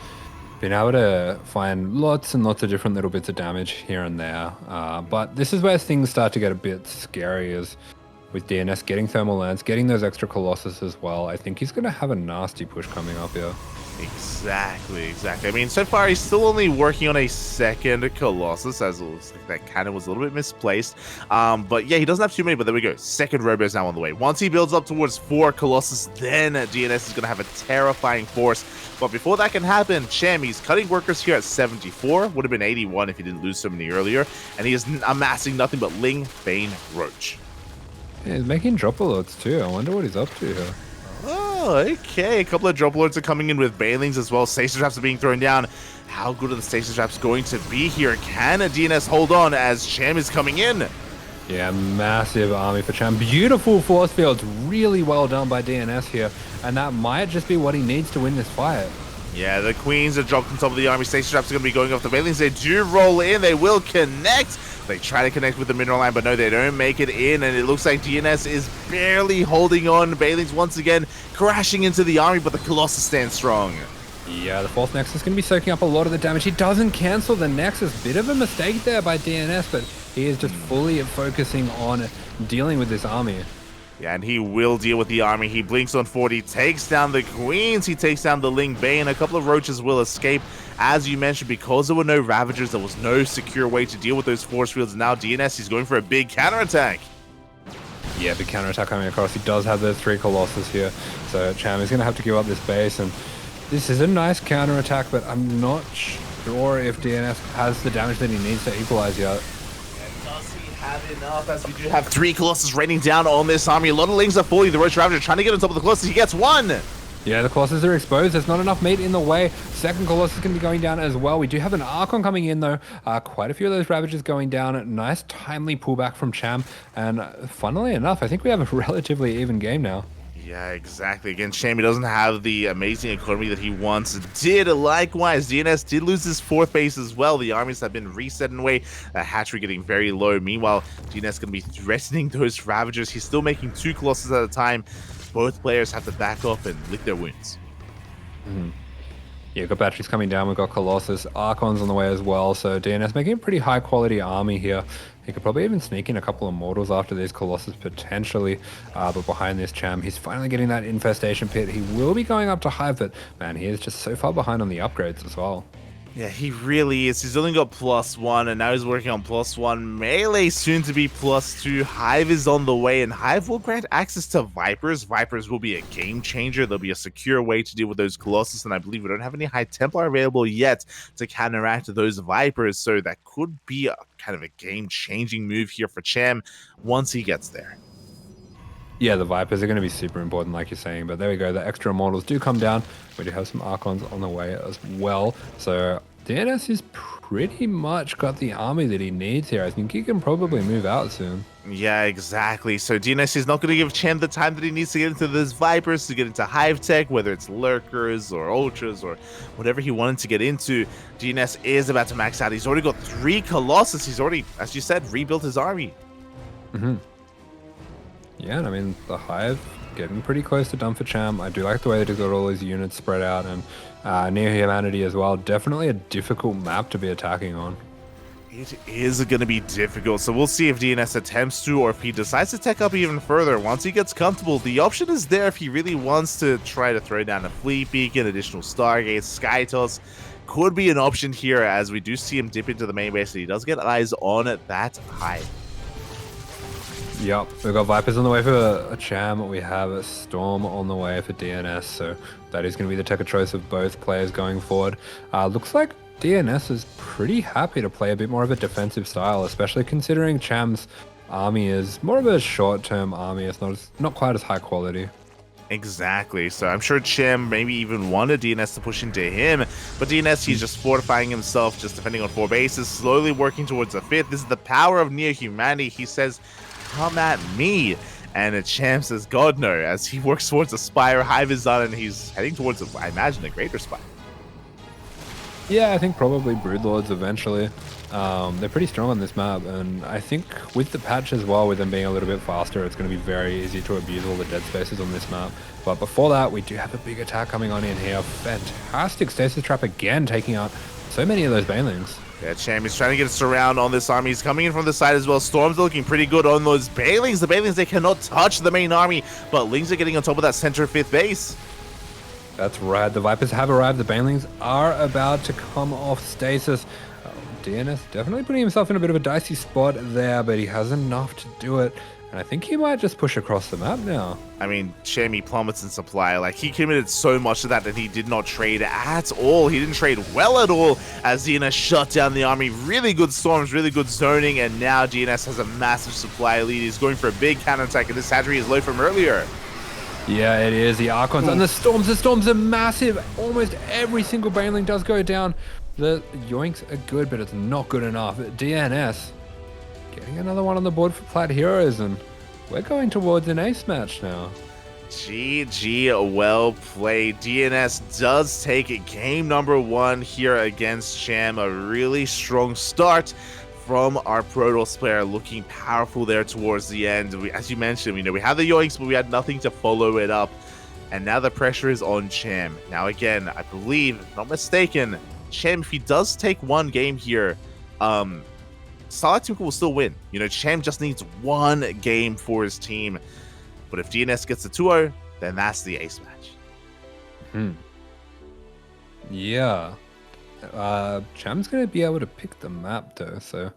been able to find lots and lots of different little bits of damage here and there. But this is where things start to get a bit scary, is with DNS getting thermal lance, getting those extra Colossus as well. I think he's going to have a nasty push coming up here. Exactly. I mean, so far he's still only working on a 2nd Colossus, as it looks like that cannon was a little bit misplaced. But yeah, he doesn't have too many, but there we go. 2nd Robo is now on the way. Once he builds up towards 4 Colossus, then DNS is going to have a terrifying force. But before that can happen, Cham, he's cutting workers here at 74. Would have been 81 if he didn't lose so many earlier. And he is amassing nothing but Ling, Bane, Roach. Yeah, he's making drop alerts too. I wonder what he's up to here. Oh, okay. A couple of drop lords are coming in with Bailings as well. Stasis traps are being thrown down. How good are the stasis traps going to be here? Can a DNS hold on as Cham is coming in? Yeah, massive army for Cham. Beautiful force fields. Really well done by DNS here. And that might just be what he needs to win this fight. Yeah, the queens are dropped on top of the army. Stasis traps are going to be going off the Bailings. They do roll in. They will connect. They try to connect with the mineral line, but no, they don't make it in, and it looks like DNS is barely holding on. Bailings once again crashing into the army, but the Colossus stands strong. Yeah, the 4th Nexus is going to be soaking up a lot of the damage. He doesn't cancel the Nexus. Bit of a mistake there by DNS, but he is just fully focusing on dealing with this army. Yeah, and he will deal with the army. He blinks on 40, takes down the queens, he takes down the Ling Bane. A couple of roaches will escape. As you mentioned, because there were no Ravagers, there was no secure way to deal with those force fields. Now DNS is going for a big counterattack. Yeah, big counterattack coming across. He does have those 3 Colossus here. So Cham is going to have to give up this base. And this is a nice counterattack, but I'm not sure if DNS has the damage that he needs to equalize yet. Have enough, as we do have 3 Colossus raining down on this army. A lot of Lings are fully. The Roach Ravager trying to get on top of the Colossus. He gets 1. Yeah, the Colossus are exposed. There's not enough meat in the way. 2nd Colossus is going to be going down as well. We do have an Archon coming in, though. Quite a few of those Ravagers going down. Nice, timely pullback from Cham. And funnily enough, I think we have a relatively even game now. Yeah, exactly. Again, Cham, he doesn't have the amazing economy that he once did. Likewise, DNS did lose his 4th base as well. The armies have been reset in a way. Hatchery getting very low. Meanwhile, DNS going to be threatening those Ravagers. He's still making 2 Colossus at a time. Both players have to back up and lick their wounds. Yeah, we've got batteries coming down. We've got Colossus. Archons on the way as well. So DNS making a pretty high quality army here. He could probably even sneak in a couple of mortals after these Colossus potentially. But behind this Cham, he's finally getting that infestation pit. He will be going up to Hive, but man, he is just so far behind on the upgrades as well. Yeah, he really is. He's only got +1, and now he's working on +1. Melee soon to be +2. Hive is on the way, and Hive will grant access to Vipers. Vipers will be a game changer. There'll be a secure way to deal with those Colossus, and I believe we don't have any High Templar available yet to counteract those Vipers, so that could be a kind of a game-changing move here for Cham once he gets there. Yeah, the Vipers are going to be super important, like you're saying. But there we go. The extra Immortals do come down. We do have some Archons on the way as well. So DNS has pretty much got the army that he needs here. I think he can probably move out soon. Yeah, exactly. So DNS is not going to give Cham the time that he needs to get into those Vipers, to get into Hive Tech, whether it's Lurkers or Ultras or whatever he wanted to get into. DNS is about to max out. He's already got 3 Colossus. He's already, as you said, rebuilt his army. Yeah, and I mean, the Hive getting pretty close to done for Cham. I do like the way that he's got all his units spread out, and Near Humanity as well. Definitely a difficult map to be attacking on. It is going to be difficult, so we'll see if DNS attempts to, or if he decides to tech up even further. Once he gets comfortable, the option is there if he really wants to try to throw down a Fleet Beacon, additional Stargates, Sky Toss. Could be an option here, as we do see him dip into the main base, and he does get eyes on that Hive. Yep, we've got Vipers on the way for a Cham. We have a Storm on the way for DNS, so that is going to be the tech of choice of both players going forward. Looks like DNS is pretty happy to play a bit more of a defensive style, especially considering Cham's army is more of a short-term army. It's not quite as high quality. Exactly. So I'm sure Cham maybe even wanted DNS to push into him, but DNS, he's just fortifying himself, just defending on 4 bases, slowly working towards a 5th. This is the power of Near Humanity. He says, "Come at me." And Cham says, "God no," as he works towards a Spire. Hive is done, and he's heading towards, I imagine, a Greater Spire. Yeah, I think probably Broodlords eventually. They're pretty strong on this map, and I think with the patch as well, with them being a little bit faster, it's going to be very easy to abuse all the dead spaces on this map. But before that, we do have a big attack coming on in here. Fantastic Stasis Trap again, taking out so many of those Banelings. Yeah, Cham is trying to get a surround on this army. He's coming in from the side as well. Storm's looking pretty good on those Banelings. The Banelings, they cannot touch the main army, but Lings are getting on top of that center 5th base. That's right, the Vipers have arrived. The Banelings are about to come off stasis. DNS definitely putting himself in a bit of a dicey spot there, but he has enough to do it. And I think he might just push across the map now. I mean, Cham, he plummets in supply. Like, he committed so much to that he did not trade at all. He didn't trade well at all as DNS shut down the army. Really good storms, really good zoning, and now DNS has a massive supply lead. He's going for a big counterattack, and this hatchery is low from earlier. Yeah, it is. The Archons and the Storms are massive. Almost every single Baneling does go down. The Yoinks are good, but it's not good enough. DNS getting another one on the board for Plat Heroes, and we're going towards an ace match now. GG, well played. DNS does take game number 1 here against Cham. A really strong start from our Protoss player, looking powerful there towards the end. As you mentioned, we had the Yoinks, but we had nothing to follow it up. And now the pressure is on Cham. Now again, I believe, if not mistaken, Cham, if he does take one game here, Starlight Twinkle will still win. Cham just needs one game for his team. But if DNS gets the 2-0, then that's the ace match. Yeah. Cham's going to be able to pick the map, though. So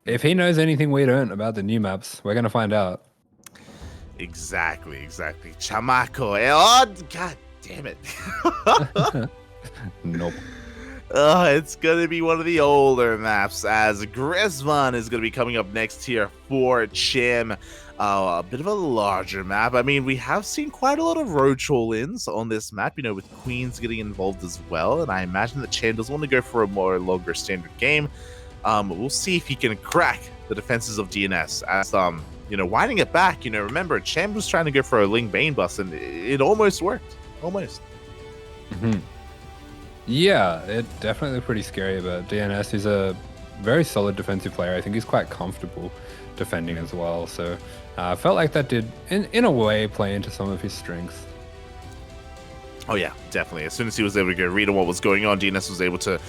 if he knows anything we don't about the new maps, we're going to find out. Exactly. Chamaco. Oh, god damn it. Nope. It's going to be one of the older maps, as Grisvan is going to be coming up next here for Cham. A bit of a larger map. I mean, we have seen quite a lot of road troll-ins on this map, with Queens getting involved as well, and I imagine that Cham does want to go for a more longer standard game. We'll see if he can crack the defenses of DNS, as, winding it back, remember, Cham was trying to go for a Ling Bane bust, and it almost worked. Almost. Yeah, it definitely looked pretty scary, but DNS is a very solid defensive player. I think he's quite comfortable defending as well, so I felt like that did, in a way, play into some of his strengths. Oh yeah, definitely. As soon as he was able to get a read on what was going on, DNS was able to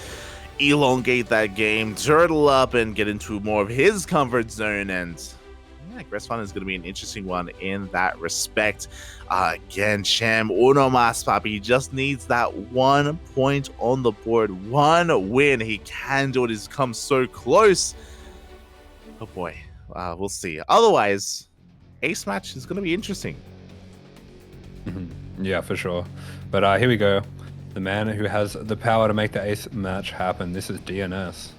elongate that game, turtle up, and get into more of his comfort zone, and Grisvan is going to be an interesting one in that respect. Again, Cham, uno mas, papi. He just needs that 1 point on the board. 1 win. He can do it. He's come so close. Oh boy. We'll see. Otherwise, ace match is going to be interesting. Yeah, for sure. But here we go. The man who has the power to make the ace match happen. This is DNS.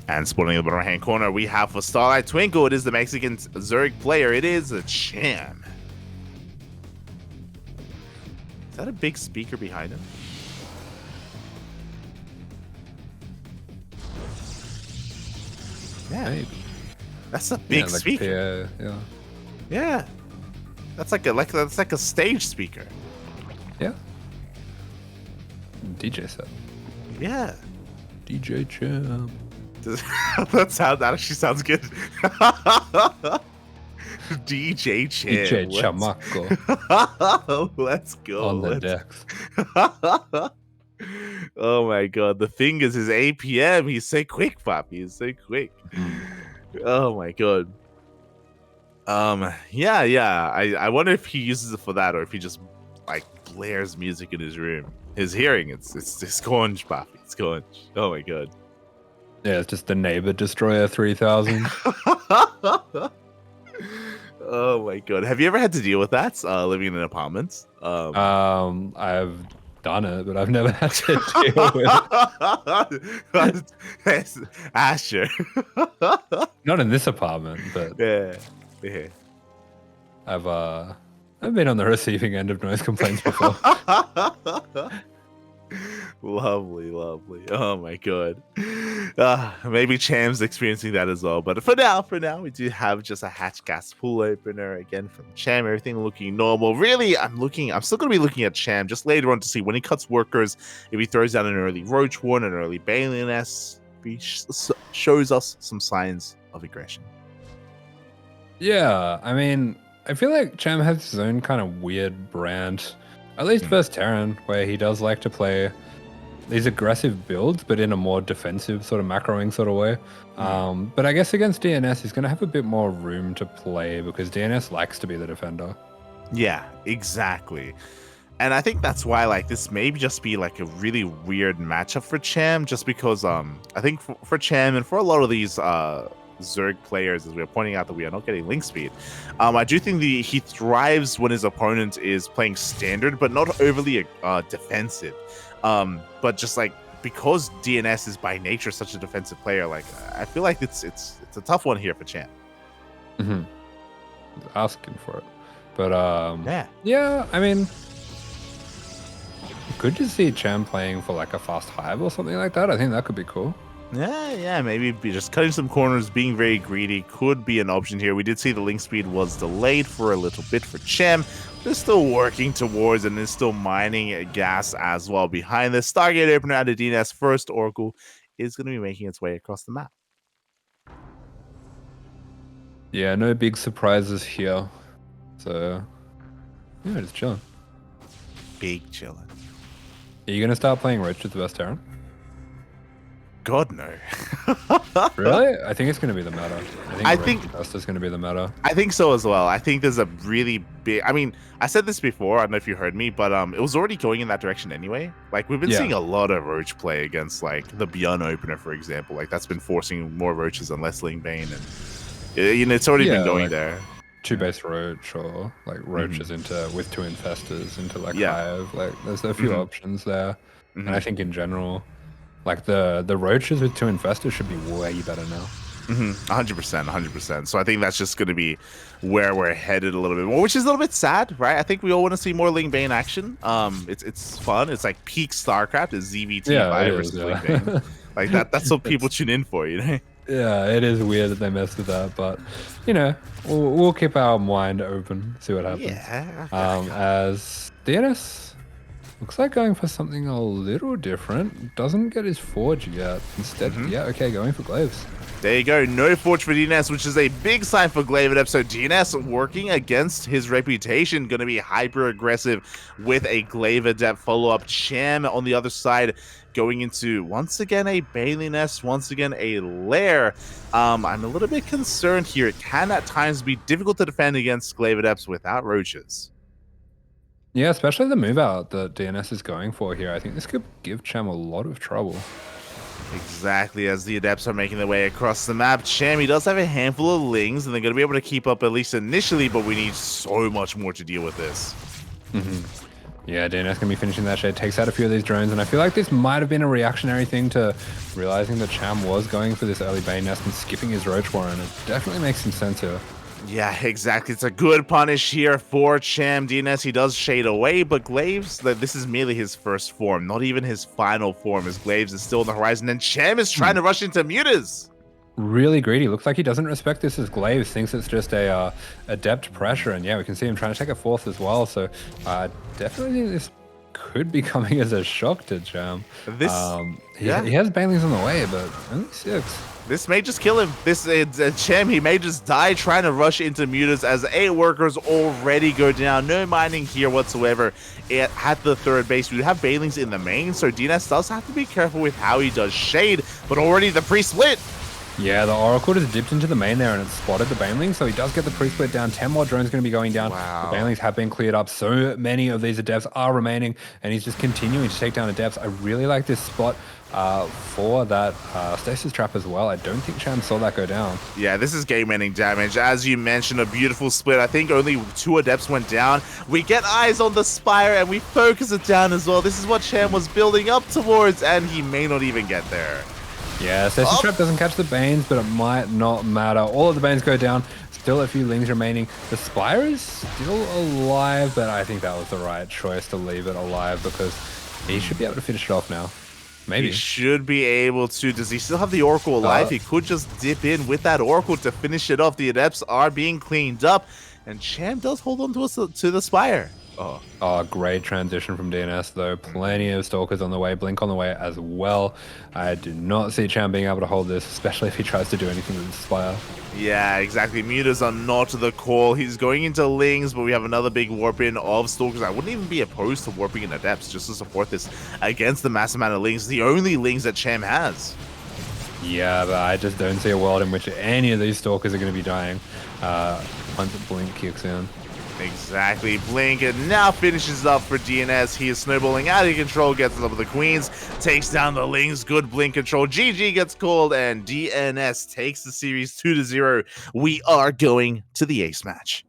And spawning in the bottom right-hand corner, we have for Starlight Twinkle, it is the Mexican Zerg player. It is a Cham. Is that a big speaker behind him? Yeah. Maybe. That's a big speaker. Yeah. Yeah. That's like a stage speaker. Yeah. DJ set. Yeah. DJ Cham. That actually sounds good. DJ Cham. DJ Chamaco Let's go. on the decks. Oh my god, the fingers is 8 p.m. He's so quick, Poppy. He's so quick. Oh my god. Yeah. I wonder if he uses it for that or if he just like blares music in his room. His hearing, it's sconge, Poppy. It's sconge. Oh my god. Yeah, it's just the Neighbor Destroyer 3000. Oh my god. Have you ever had to deal with that living in apartments? I've done it, but I've never had to deal with it. Asher. Not in this apartment, but Yeah. I've been on the receiving end of noise complaints before. Lovely. Oh my god. Maybe Cham's experiencing that as well. But for now, we do have just a hatch gas pool opener again from Cham. Everything looking normal. Really, I'm still gonna be looking at Cham just later on to see when he cuts workers, if he throws down an early roach one, an early Baleen S, he shows us some signs of aggression. Yeah, I mean, I feel like Cham has his own kind of weird brand, at least versus Terran, where he does like to play these aggressive builds, but in a more defensive sort of macroing sort of way. But I guess against DNS, he's going to have a bit more room to play because DNS likes to be the defender. Yeah, exactly. And I think that's why like this may just be like a really weird matchup for Cham, just because I think for Cham and for a lot of these Zerg players, as we are pointing out that we are not getting link speed, I do think he thrives when his opponent is playing standard, but not overly defensive. But just like because DNS is by nature such a defensive player, like I feel like it's a tough one here for Cham. Asking for it, but yeah. I mean, could you see Cham playing for like a fast hive or something like that? I think that could be cool. Yeah, maybe be just cutting some corners, being very greedy could be an option here. We did see the link speed was delayed for a little bit for Cham. They're still working towards and is still mining gas as well. Behind this, Stargate opener out of DNS first Oracle is going to be making its way across the map. Yeah, no big surprises here. So, yeah, just chilling. Big chilling. Are you going to start playing Roach with the best Terran? God, no. Really? I think it's going to be the meta. I think best is going to be the meta. I think so as well. I think there's a really big... I mean, I said this before. I don't know if you heard me, but it was already going in that direction anyway. Like, we've been seeing a lot of Roach play against, like, the Beyond opener, for example. Like, that's been forcing more Roaches and less Ling Bane. And, you know, it's already been going like there. 2-base Roach or, like, Roaches with 2 Infestors into, like, Hive. Like, there's a few options there. And I think in general... Like the Roaches with 2 Infestors should be way better now. 100%. So I think that's just going to be where we're headed a little bit more, which is a little bit sad, right? I think we all want to see more Ling Bane action. It's fun. It's like peak StarCraft is ZVT versus Ling Bane. Like that's what people tune in for, you know? Yeah, it is weird that they messed with that, but you know, we'll keep our mind open, see what happens. Yeah. As DNS. Looks like going for something a little different. Doesn't get his Forge yet. Instead, going for Glaives. There you go. No Forge for DNS, which is a big sign for Glaive Adept. So DNS working against his reputation, going to be hyper aggressive with a Glaive Adept follow-up. Cham on the other side going into, once again, a Baleen S, once again, a Lair. I'm a little bit concerned here. It can at times be difficult to defend against Glaive Adepts without Roaches. Yeah, especially the move out that DNS is going for here. I think this could give Cham a lot of trouble. Exactly, as the Adepts are making their way across the map. Cham, he does have a handful of Lings, and they're going to be able to keep up at least initially, but we need so much more to deal with this. Yeah, DNS gonna be finishing that shade, takes out a few of these drones, and I feel like this might have been a reactionary thing to realizing that Cham was going for this early Bane nest and skipping his Roach Warren. It definitely makes some sense here. Yeah, exactly. It's a good punish here for Cham. DNS, he does shade away, but Glaives, this is merely his first form, not even his final form, as Glaives is still on the horizon, and Cham is trying to rush into Mutas. Really greedy. Looks like he doesn't respect this as Glaives, thinks it's just a adept pressure, and yeah, we can see him trying to take a fourth as well, so definitely think this could be coming as a shock to Cham. He has Banelings on the way, but only 6. This may just kill him. This Cham, he may just die trying to rush into Mutas as 8 workers already go down. No mining here whatsoever at the third base. We have Banelings in the main, so DNS does have to be careful with how he does shade, but already the pre-split. Yeah, the Oracle just dipped into the main there and it spotted the Baneling, so he does get the pre-split down. 10 more drones going to be going down. Wow. The Banelings have been cleared up. So many of these Adepts are remaining, and he's just continuing to take down Adepts. I really like this spot for that Stasis Trap as well. I don't think Cham saw that go down. Yeah, this is game-ending damage. As you mentioned, a beautiful split. I think only 2 Adepts went down. We get eyes on the Spire, and we focus it down as well. This is what Cham was building up towards, and he may not even get there. Yeah, Stasis Trap doesn't catch the Banes, but it might not matter. All of the Banes go down. Still a few Lings remaining. The Spire is still alive, but I think that was the right choice to leave it alive because he should be able to finish it off now. Maybe. He should be able to. Does he still have the Oracle alive? He could just dip in with that Oracle to finish it off. The Adepts are being cleaned up, and Cham does hold on to the Spire. Oh, great transition from DNS though. Plenty of Stalkers on the way, Blink on the way as well. I do not see Cham being able to hold this, especially if he tries to do anything with the Spire. Yeah, exactly. Mutas are not the call. He's going into Lings, but we have another big warp in of Stalkers. I wouldn't even be opposed to warping in Adepts just to support this against the mass amount of Lings. The only Lings that Cham has. Yeah, but I just don't see a world in which any of these Stalkers are going to be dying once Blink kicks in. Exactly. Blink and now finishes up for DNS. He is snowballing out of control, gets up with the Queens, takes down the Lings. Good Blink control. GG gets called, and DNS takes the series 2-0. We are going to the ace match.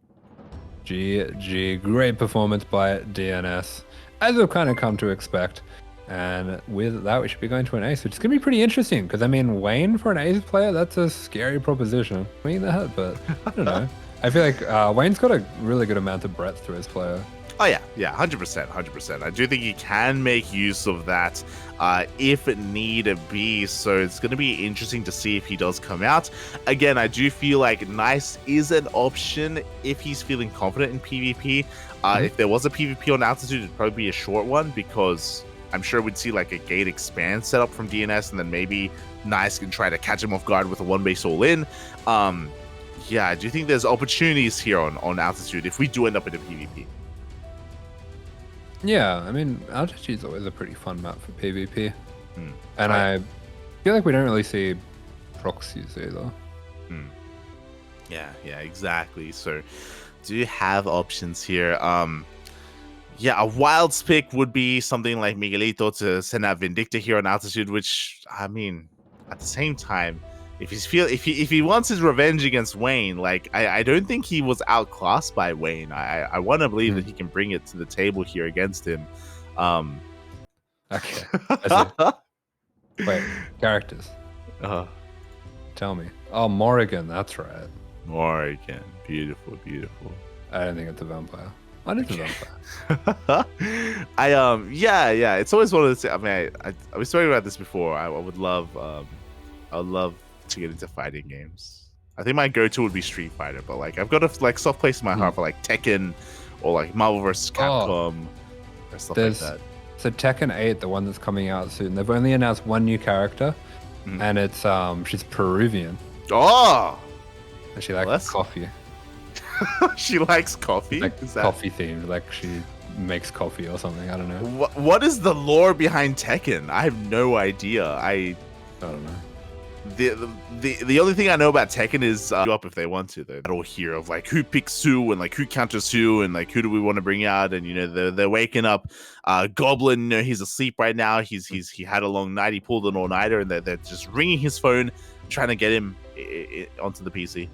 GG. Great performance by DNS, as we've kind of come to expect. And with that, we should be going to an ace, which is going to be pretty interesting because, I mean, Wayne for an ace player, that's a scary proposition. I mean that, but I don't know. I feel like Wayne's got a really good amount of breadth to his player. Oh, yeah. Yeah, 100%. I do think he can make use of that if it need be. So it's going to be interesting to see if he does come out. Again, I do feel like Nice is an option if he's feeling confident in PvP. If there was a PvP on Altitude, it'd probably be a short one because I'm sure we'd see like a gate expand setup from DNS, and then maybe Nice can try to catch him off guard with a 1-base all-in. Yeah, I do think there's opportunities here on Altitude if we do end up in a PvP. Yeah, I mean, Altitude's always a pretty fun map for PvP. And I feel like we don't really see proxies either. Yeah, exactly. So, do you have options here? Yeah, a Wilds pick would be something like Miguelito to send out Vindicta here on Altitude, which, I mean, at the same time, if he wants his revenge against Wayne, like I don't think he was outclassed by Wayne. I want to believe that he can bring it to the table here against him. Okay. Wait, characters. Tell me. Oh, Morrigan, that's right. Morrigan, beautiful. I don't think it's a vampire. What is a vampire? Yeah. It's always one of those. I mean, I was talking about this before. I would love to get into fighting games. I think my go-to would be Street Fighter, but like I've got a like soft place in my heart for like Tekken or like Marvel vs. Capcom or stuff like that. So Tekken 8, the one that's coming out soon, they've only announced one new character, and it's she's Peruvian. Oh, and she likes coffee. She likes coffee? Like coffee themed, like she makes coffee or something. I don't know. What is the lore behind Tekken? I have no idea. I don't know. The only thing I know about Tekken is up if they want to. They battle here of like who picks who and like who counters who and like who do we want to bring out, and you know they're waking up Goblin. You know, he's asleep right now. He had a long night. He pulled an all-nighter, and they're just ringing his phone, trying to get him onto the PC.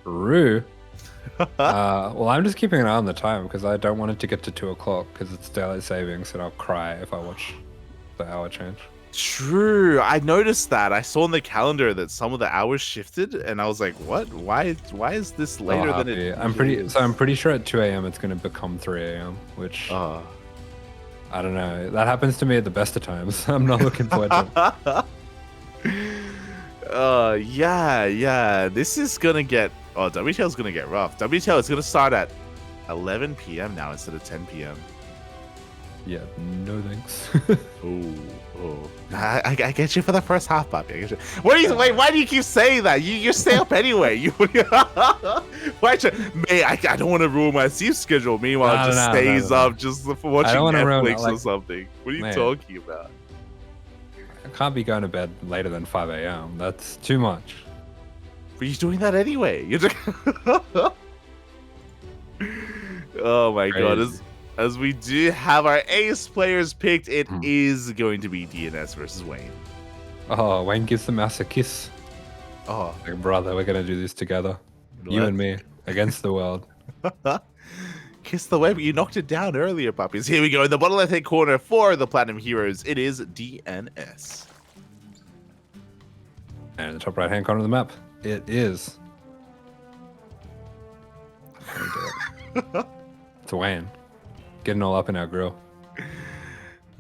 Peru. Well, I'm just keeping an eye on the time because I don't want it to get to 2 o'clock because it's daylight savings and I'll cry if I watch the hour change. True. I noticed that. I saw on the calendar that some of the hours shifted, and I was like, "What? Why is this later than it?" I'm pretty sure at 2 a.m. it's going to become 3 a.m., which I don't know. That happens to me at the best of times. I'm not looking forward to it. Yeah. This is gonna get. Oh, WTL's gonna get rough. WTL is gonna start at 11 p.m. now instead of 10 p.m. Yeah, no thanks. I get you for the first half, Bobby. I get you. Wait, why do you keep saying that? You stay up anyway. Why? Mate, I don't want to ruin my sleep schedule. Meanwhile, it just stays up just for watching Netflix or something. What are you talking about? I can't be going to bed later than 5 a.m. That's too much. But you're doing that anyway. Oh my god. As we do have our ace players picked, it is going to be DNS versus Wayne. Oh, Wayne gives the mouse a kiss. Oh, like, brother, we're gonna do this together. You and me against the world. Kiss the web. You knocked it down earlier, puppies. Here we go. In the bottom left-hand corner for the Platinum Heroes, it is DNS. And in the top right-hand corner of the map, it is. It's Wayne. Getting all up in our grill.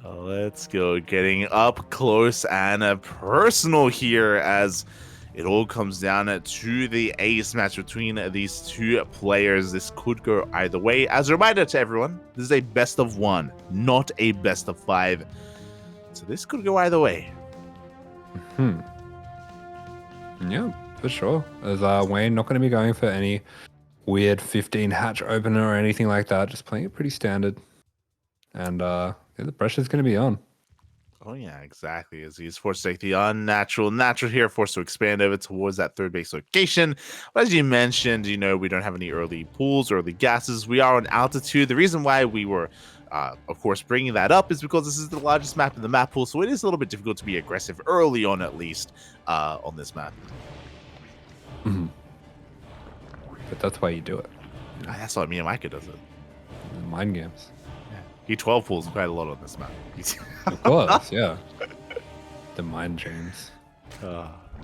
Let's go. Getting up close and personal here as it all comes down to the ace match between these two players. This could go either way. As a reminder to everyone, this is a best of 1, not a best of 5. So this could go either way. Yeah, for sure. As Wayne not going to be going for any weird 15 hatch opener or anything like that. Just playing it pretty standard. And yeah, the pressure's going to be on. Oh, yeah, exactly. As he's forced to take the natural here, forced to expand over towards that third base location. But as you mentioned, we don't have any early pools, early gases. We are on altitude. The reason why we were, of course, bringing that up is because this is the largest map in the map pool. So it is a little bit difficult to be aggressive early on, at least, on this map. But that's why you do it. That's why me and Micah does it. Mind games. He 12 pulls quite a lot on this map. Of course, yeah. The mind James.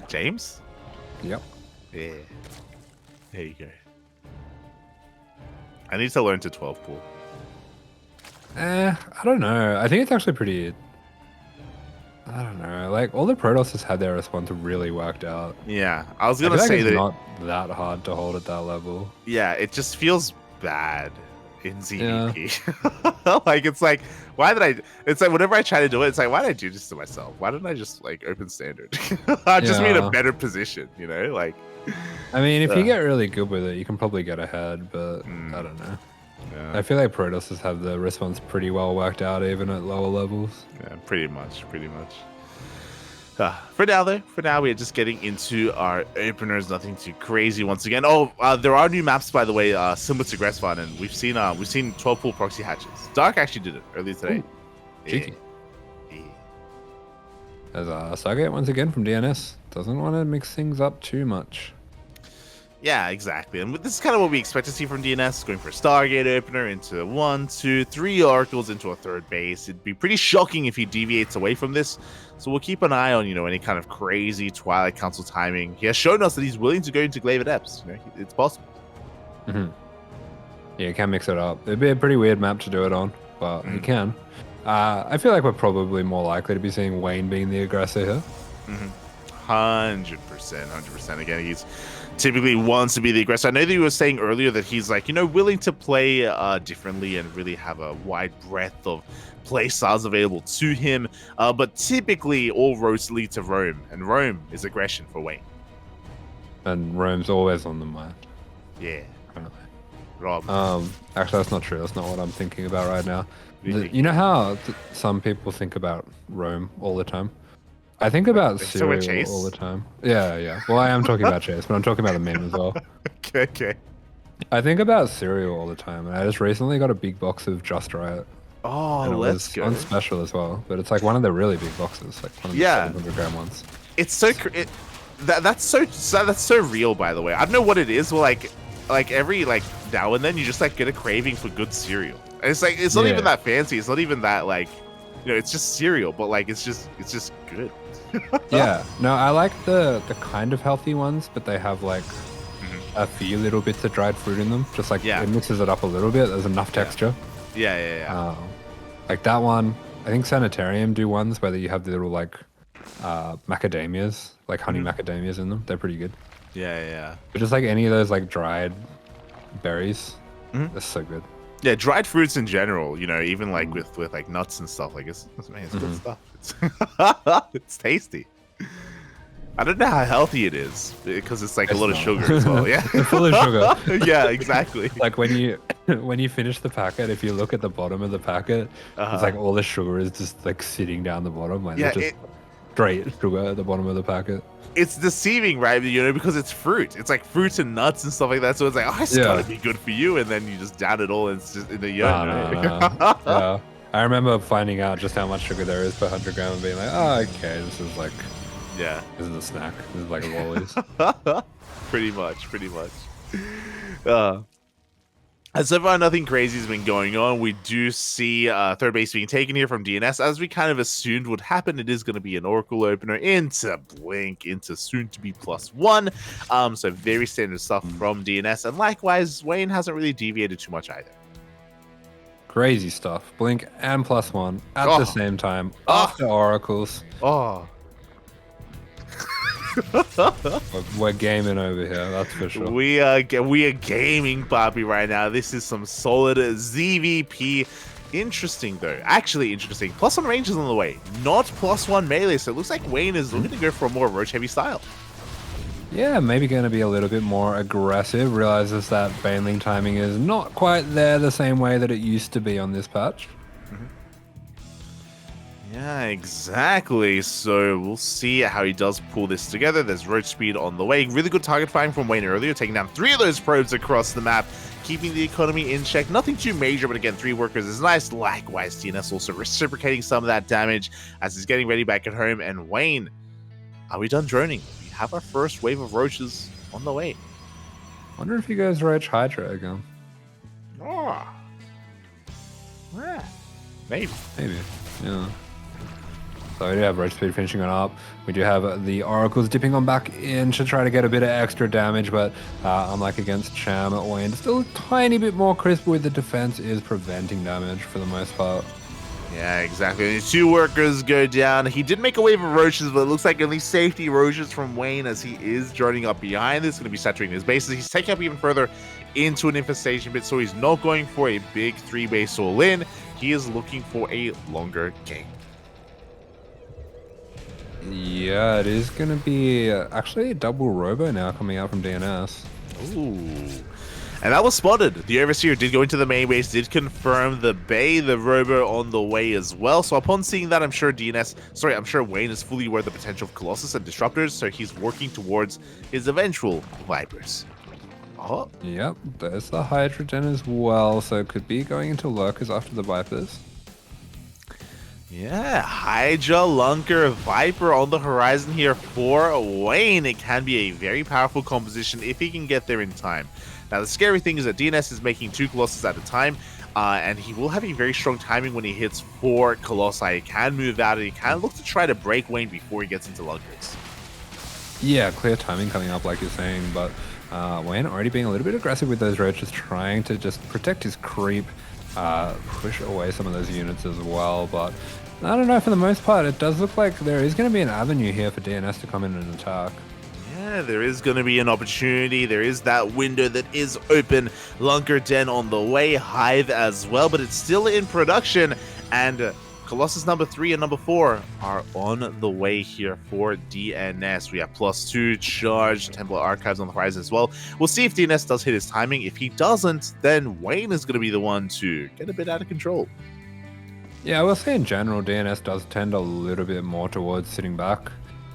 James? Yep. Yeah. There you go. I need to learn to 12 pull. I don't know. I think it's actually pretty... I don't know. Like, all the Protosses had their response really worked out. Yeah. I was going to say it's that... not that hard to hold at that level. Yeah, it just feels bad in ZVP. Like, it's like, why did I... It's like, whenever I try to do it, it's like, why did I do this to myself? Why didn't I just, like, open standard? I'd just be in a better position, Like... I mean, if you get really good with it, you can probably get ahead, but I don't know. Yeah. I feel like Protosses have the response pretty well worked out, even at lower levels. Yeah, pretty much. For now, we are just getting into our openers. Nothing too crazy once again. There are new maps, by the way, similar to Gressfun, and we've seen 12 pool proxy hatches. Dark actually did it earlier today. Cheeky. There's Stargate once again from DNS. Doesn't want to mix things up too much. Yeah, exactly. And this is kind of what we expect to see from DNS, going for a Stargate opener into 1, 2, 3 Oracles into a third base. It'd be pretty shocking if he deviates away from this. So we'll keep an eye on, any kind of crazy Twilight Council timing. He has shown us that he's willing to go into Glaive Adepts. It's possible. Yeah, you can mix it up. It'd be a pretty weird map to do it on, but you can. I feel like we're probably more likely to be seeing Wayne being the aggressor here. 100%. Again, he's typically wants to be the aggressor. I know that you were saying earlier that he's like, willing to play differently and really have a wide breadth of play styles available to him. But typically all roads lead to Rome, and Rome is aggression for Wayne. And Rome's always on the mind. Yeah. Rob. Actually, that's not true. That's not what I'm thinking about right now. You know how some people think about Rome all the time? I think about cereal all the time. Yeah. Well, I am talking about Chase, but I'm talking about the meme as well. Okay. I think about cereal all the time, and I just recently got a big box of Just Right. Oh, let's go. On special as well, but it's like one of the really big boxes, like one of the 700-gram ones. It's so that's so real, by the way. I don't know what it is. Well, like like every like now and then you just like get a craving for good cereal. And it's like it's not even that fancy. It's not even that like, you know, it's just cereal, but like it's just good. Yeah, no, I like the kind of healthy ones, but they have like a few little bits of dried fruit in them. Just like it mixes it up a little bit. There's enough texture. Yeah. Like that one, I think Sanitarium do ones where you have the little like macadamias, like honey macadamias in them. They're pretty good. Yeah. But just like any of those like dried berries, they're so good. Yeah, dried fruits in general, you know, even like with like nuts and stuff, like it's good stuff. It's tasty. I don't know how healthy it is because it's like a lot of sugar as well. Yeah, They're full of sugar. Yeah, exactly. Like when you finish the packet, if you look at the bottom of the packet, it's like all the sugar is just like sitting down the bottom. Like just straight sugar at the bottom of the packet. It's deceiving, right? You know, because it's fruit. It's like fruits and nuts and stuff like that. So it's like, oh, it's gotta be good for you, and then you just down it all, and it's just in the yum. No. Yeah, I remember finding out just how much sugar there is per 100 gram and being like, oh, okay, this is like, this is a snack. This is like a lollies. pretty much. And so far, nothing crazy has been going on. We do see third base being taken here from DNS, as we kind of assumed would happen. It is going to be an Oracle opener into Blink, into soon-to-be +1. So very standard stuff from DNS. And likewise, Wayne hasn't really deviated too much either. Crazy stuff. Blink and +1 at the same time after Oracles. We're gaming over here, that's for sure. We are gaming, Bobby, right now. This is some solid ZVP. Interesting, though. Actually interesting. +1 range is on the way, not +1 melee. So it looks like Wayne is looking to go for a more roach-heavy style. Yeah, maybe going to be a little bit more aggressive. Realizes that Baneling timing is not quite there the same way that it used to be on this patch. Yeah, exactly. So we'll see how he does pull this together. There's roach speed on the way. Really good target firing from Wayne earlier, taking down 3 of those probes across the map, keeping the economy in check. Nothing too major, but again, 3 workers is nice. Likewise, DNS also reciprocating some of that damage as he's getting ready back at home. And Wayne, are we done droning? We have our first wave of roaches on the way. Wonder if he goes Roach Hydra again. Maybe. Yeah. So we do have Roach Speed finishing on up. We do have the Oracles dipping on back in to try to get a bit of extra damage, but unlike against Cham, Wayne still a tiny bit more crisp with the defense is preventing damage for the most part. Yeah, exactly. The 2 workers go down. He did make a wave of roaches, but it looks like only safety roaches from Wayne as he is droning up behind. This is going to be saturating his bases. He's taking up even further into an infestation pit, so he's not going for a big 3-base all-in. He is looking for a longer game. Yeah, it is going to be actually a double robo now coming out from DNS. Ooh. And that was spotted. The Overseer did go into the main base, did confirm the Bay, the robo on the way as well. So upon seeing that, I'm sure Wayne is fully aware of the potential of Colossus and Disruptors, so he's working towards his eventual Vipers. Oh. Yep, there's the Hydrogen as well, so it could be going into Lurkers after the Vipers. Yeah, Hydra, Lunker, Viper on the horizon here for Wayne. It can be a very powerful composition if he can get there in time. Now, the scary thing is that DNS is making 2 Colossus at a time, and he will have a very strong timing when he hits 4 Colossi. He can move out, and he can look to try to break Wayne before he gets into Lunkers. Yeah, clear timing coming up, like you're saying, but Wayne already being a little bit aggressive with those roaches, trying to just protect his creep, push away some of those units as well, but I don't know, for the most part, it does look like there is going to be an avenue here for DNS to come in and attack. Yeah, there is going to be an opportunity. There is that window that is open. Lunker Den on the way, Hive as well, but it's still in production, and Colossus number 3 and number 4 are on the way here for DNS. We have +2 charge, Templar Archives on the horizon as well. We'll see if DNS does hit his timing. If he doesn't, then Wayne is going to be the one to get a bit out of control. Yeah, I will say in general, DNS does tend a little bit more towards sitting back.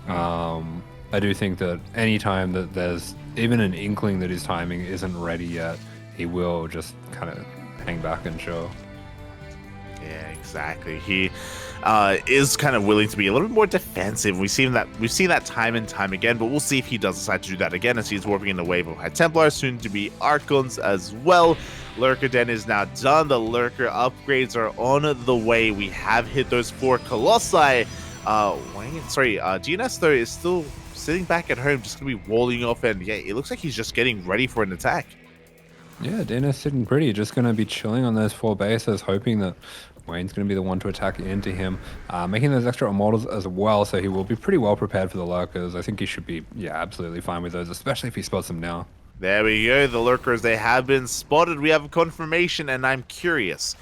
I do think that anytime that there's even an inkling that his timing isn't ready yet, he will just kind of hang back and show. Yeah, Exactly. He is kind of willing to be a little bit more defensive. We've seen that time and time again, but we'll see if he does decide to do that again as he's warping in the wave of High Templars, soon to be Archons as well. Lurker Den is now done. The Lurker upgrades are on the way. We have hit those 4 Colossi. DNS though is still sitting back at home, just gonna be walling off, and yeah, it looks like he's just getting ready for an attack. Yeah, DNS sitting pretty, just going to be chilling on those 4 bases, hoping that Wayne's going to be the one to attack into him, making those extra immortals as well, so he will be pretty well prepared for the lurkers. I think he should be, absolutely fine with those, especially if he spots them now. There we go, the lurkers, they have been spotted. We have confirmation, and I'm curious.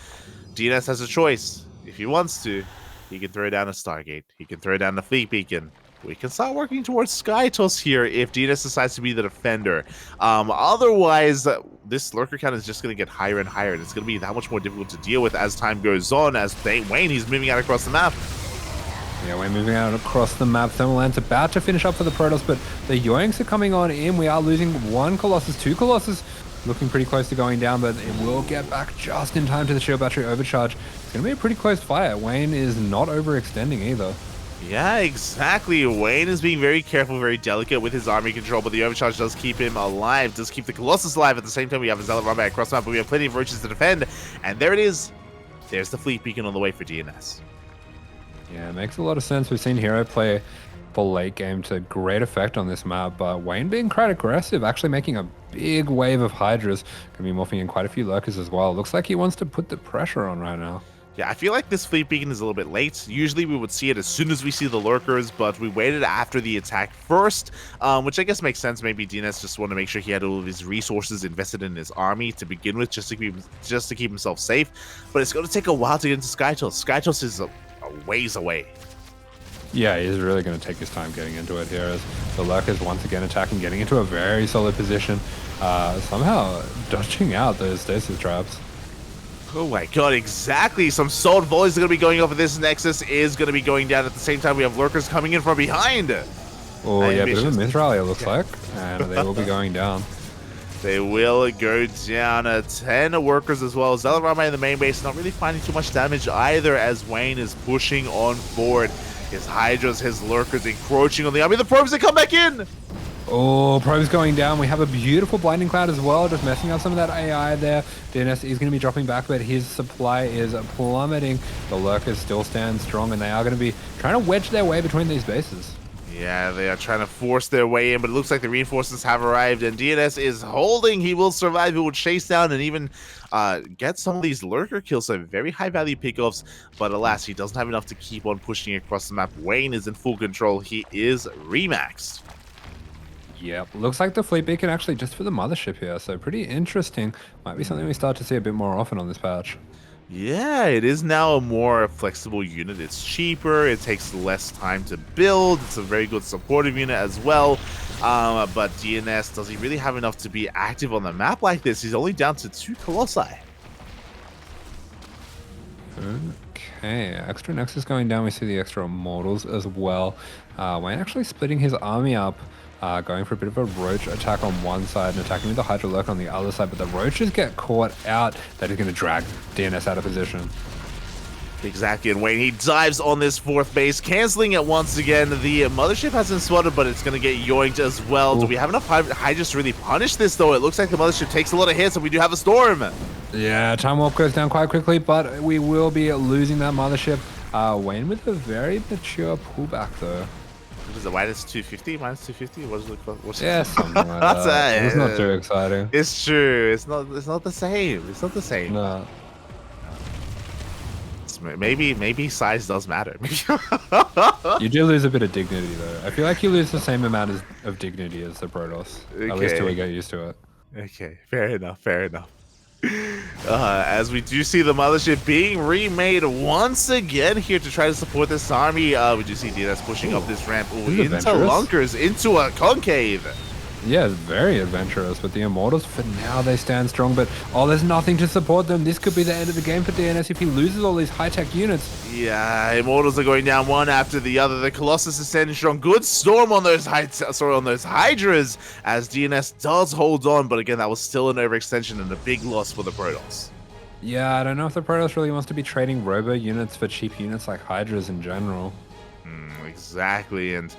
DNS has a choice. If he wants to, he can throw down a Stargate. He can throw down the Fleet Beacon. We can start working towards Skytoss here if DNS decides to be the defender. Otherwise, this lurker count is just going to get higher and higher, and it's going to be that much more difficult to deal with as time goes on. As Wayne, he's moving out across the map. Yeah, we're moving out across the map. Thermaland's about to finish up for the Protoss, but the Yoinks are coming on in. We are losing 1 Colossus, 2 Colossus. Looking pretty close to going down, but it will get back just in time to the shield battery overcharge. It's going to be a pretty close fight. Wayne is not overextending either. Yeah, exactly. Wayne is being very careful, very delicate with his army control, but the overcharge does keep him alive, does keep the Colossus alive. At the same time, we have a Zealot run back across the map, but we have plenty of roaches to defend. And there it is. There's the Fleet Beacon on the way for DNS. Yeah, it makes a lot of sense. We've seen Hero play for late game to great effect on this map, but Wayne being quite aggressive, actually making a big wave of Hydras. Going to be morphing in quite a few lurkers as well. Looks like he wants to put the pressure on right now. Yeah, I feel like this Fleet Beacon is a little bit late. Usually we would see it as soon as we see the lurkers, but we waited after the attack first, which I guess makes sense. Maybe DNS just wanted to make sure he had all of his resources invested in his army to begin with, just to keep himself safe. But it's going to take a while to get into Skytoss. Skytoss is a ways away. Yeah, he's really going to take his time getting into it here as the lurkers once again attacking, getting into a very solid position, somehow dodging out those stasis traps. Oh my god, exactly. Some solid volleys are going to be going off of this. Nexus is going to be going down at the same time. We have lurkers coming in from behind. Oh yeah, bit of a myth rally it looks like, and they will be going down. They will go down. 10 workers as well. Zealot Rama in the main base, not really finding too much damage either as Wayne is pushing on forward. His Hydras, his lurkers encroaching on the army. The probes that come back in! Oh, probes going down. We have a beautiful blinding cloud as well, just messing up some of that AI there. DNS is going to be dropping back, but his supply is plummeting. The lurkers still stand strong, and they are going to be trying to wedge their way between these bases. Yeah, they are trying to force their way in, but it looks like the reinforcements have arrived, and DNS is holding. He will survive. He will chase down and even get some of these lurker kills, some very high value pickoffs, but alas, he doesn't have enough to keep on pushing across the map. Wayne is in full control. He is remaxed. Yep, looks like the Fleet Beacon actually just for the mothership here, so pretty interesting. Might be something we start to see a bit more often on this patch. Yeah, it is now a more flexible unit. It's cheaper, it takes less time to build, it's a very good supportive unit as well. But DNS, does he really have enough to be active on the map like this? He's only down to 2 Colossi. Okay, extra Nexus going down. We see the extra Immortals as well. Wayne actually splitting his army up. Going for a bit of a roach attack on one side and attacking with the Hydra Lurk on the other side, but the roaches get caught out. That is going to drag DNS out of position. Exactly, and Wayne, he dives on this 4th base, canceling it once again. The mothership hasn't spotted, but it's going to get yoinked as well. Ooh. Do we have enough Hydras to really punish this, though? It looks like the mothership takes a lot of hits, and we do have a storm. Yeah, time warp goes down quite quickly, but we will be losing that mothership. Wayne with a very mature pullback, though. Was it minus 250? Minus 250? What is it called? Yeah, something like that. It's not too exciting. It's true. It's not the same. It's not the same. No. Maybe size does matter. You do lose a bit of dignity, though. I feel like you lose the same amount of dignity as the Protoss. Okay. At least till we get used to it. Okay, fair enough. Fair enough. As we do see the mothership being remade once again here to try to support this army. We do see DNS pushing up this ramp into Lunkers, into a concave. Yeah, very adventurous, but the Immortals, for now, they stand strong, but there's nothing to support them. This could be the end of the game for DNS if he loses all these high-tech units. Yeah, Immortals are going down one after the other. The Colossus is standing strong. Good storm on those Hydras, as DNS does hold on, but again, that was still an overextension and a big loss for the Protoss. Yeah, I don't know if the Protoss really wants to be trading robo units for cheap units like Hydras in general. Exactly, and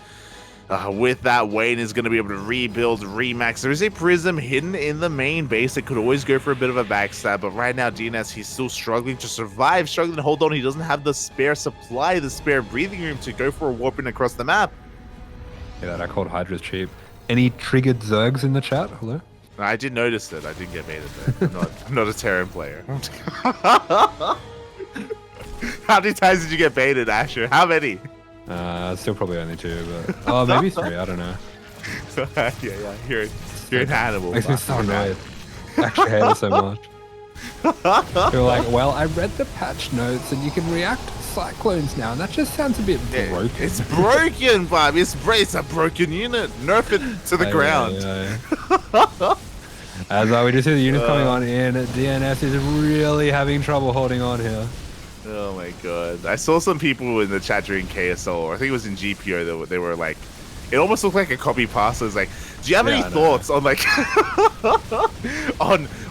with that, Wayne is going to be able to rebuild, remax. There is a Prism hidden in the main base that could always go for a bit of a backstab, but right now, DNS, he's still struggling to survive, struggling to hold on. He doesn't have the spare supply, the spare breathing room to go for a warping across the map. Yeah, that called Hydra's cheap. Any triggered Zergs in the chat? Hello? I did notice it. I didn't get baited there. I'm not a Terran player. How many times did you get baited, Asher? How many? Still probably only 2, but oh, maybe 3. I don't know. yeah. You're in Hannibal. Makes me so annoyed. I actually hate it so much. You're like, well, I read the patch notes and you can react to cyclones now, and that just sounds a bit broken. It's broken, Bob. It's a broken unit. Nerf it to the ground. Yeah. As we do see the units coming on in, DNS is really having trouble holding on here. Oh my god. I saw some people in the chat during KSL, or I think it was in GPO, they were like, it almost looked like a copy pasta. It's like, do you have any thoughts on like,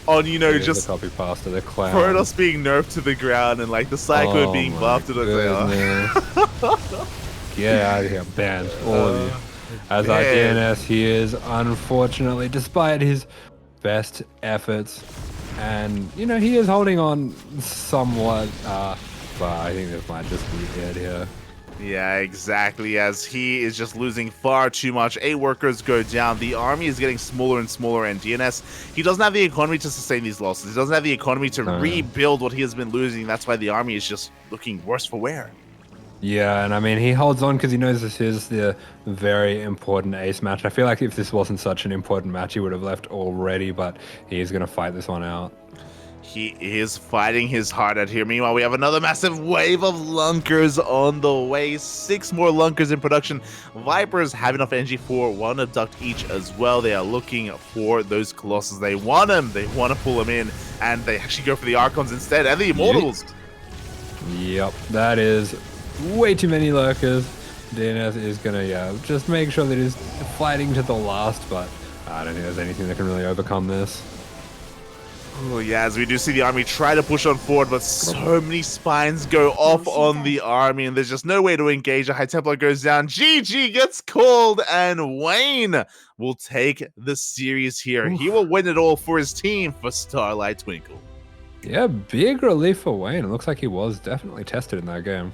on you know, just the copy pasta, the clown. Protoss being nerfed to the ground and like the Cyclone being buffed, and get out of here, banned, all of you. As our DNS, he is unfortunately, despite his best efforts, and you know, he is holding on somewhat, but I think this might just be it here. Yeah, exactly, as he is just losing far too much. 8 workers go down. The army is getting smaller and smaller, and DNS, he doesn't have the economy to sustain these losses. He doesn't have the economy to rebuild what he has been losing. That's why the army is just looking worse for wear. Yeah, and I mean, he holds on because he knows this is the very important ace match. I feel like if this wasn't such an important match, he would have left already, but he is going to fight this one out. He is fighting his heart out here. Meanwhile, we have another massive wave of Lunkers on the way. 6 more Lunkers in production. Vipers have enough energy for 1 abduct each as well. They are looking for those Colossus. They want them. They want to pull them in, and they actually go for the Archons instead, and the Immortals. Yep, that is way too many lurkers. DNS is gonna just make sure that he's fighting to the last, but I don't think there's anything that can really overcome this. Oh yeah, as we do see the army try to push on forward, but so many spines go off on the army, and there's just no way to engage. A High Templar goes down, GG gets called, and Wayne will take the series here. He will win it all for his team, for Starlight Twinkle. Yeah, big relief for Wayne. It looks like he was definitely tested in that game.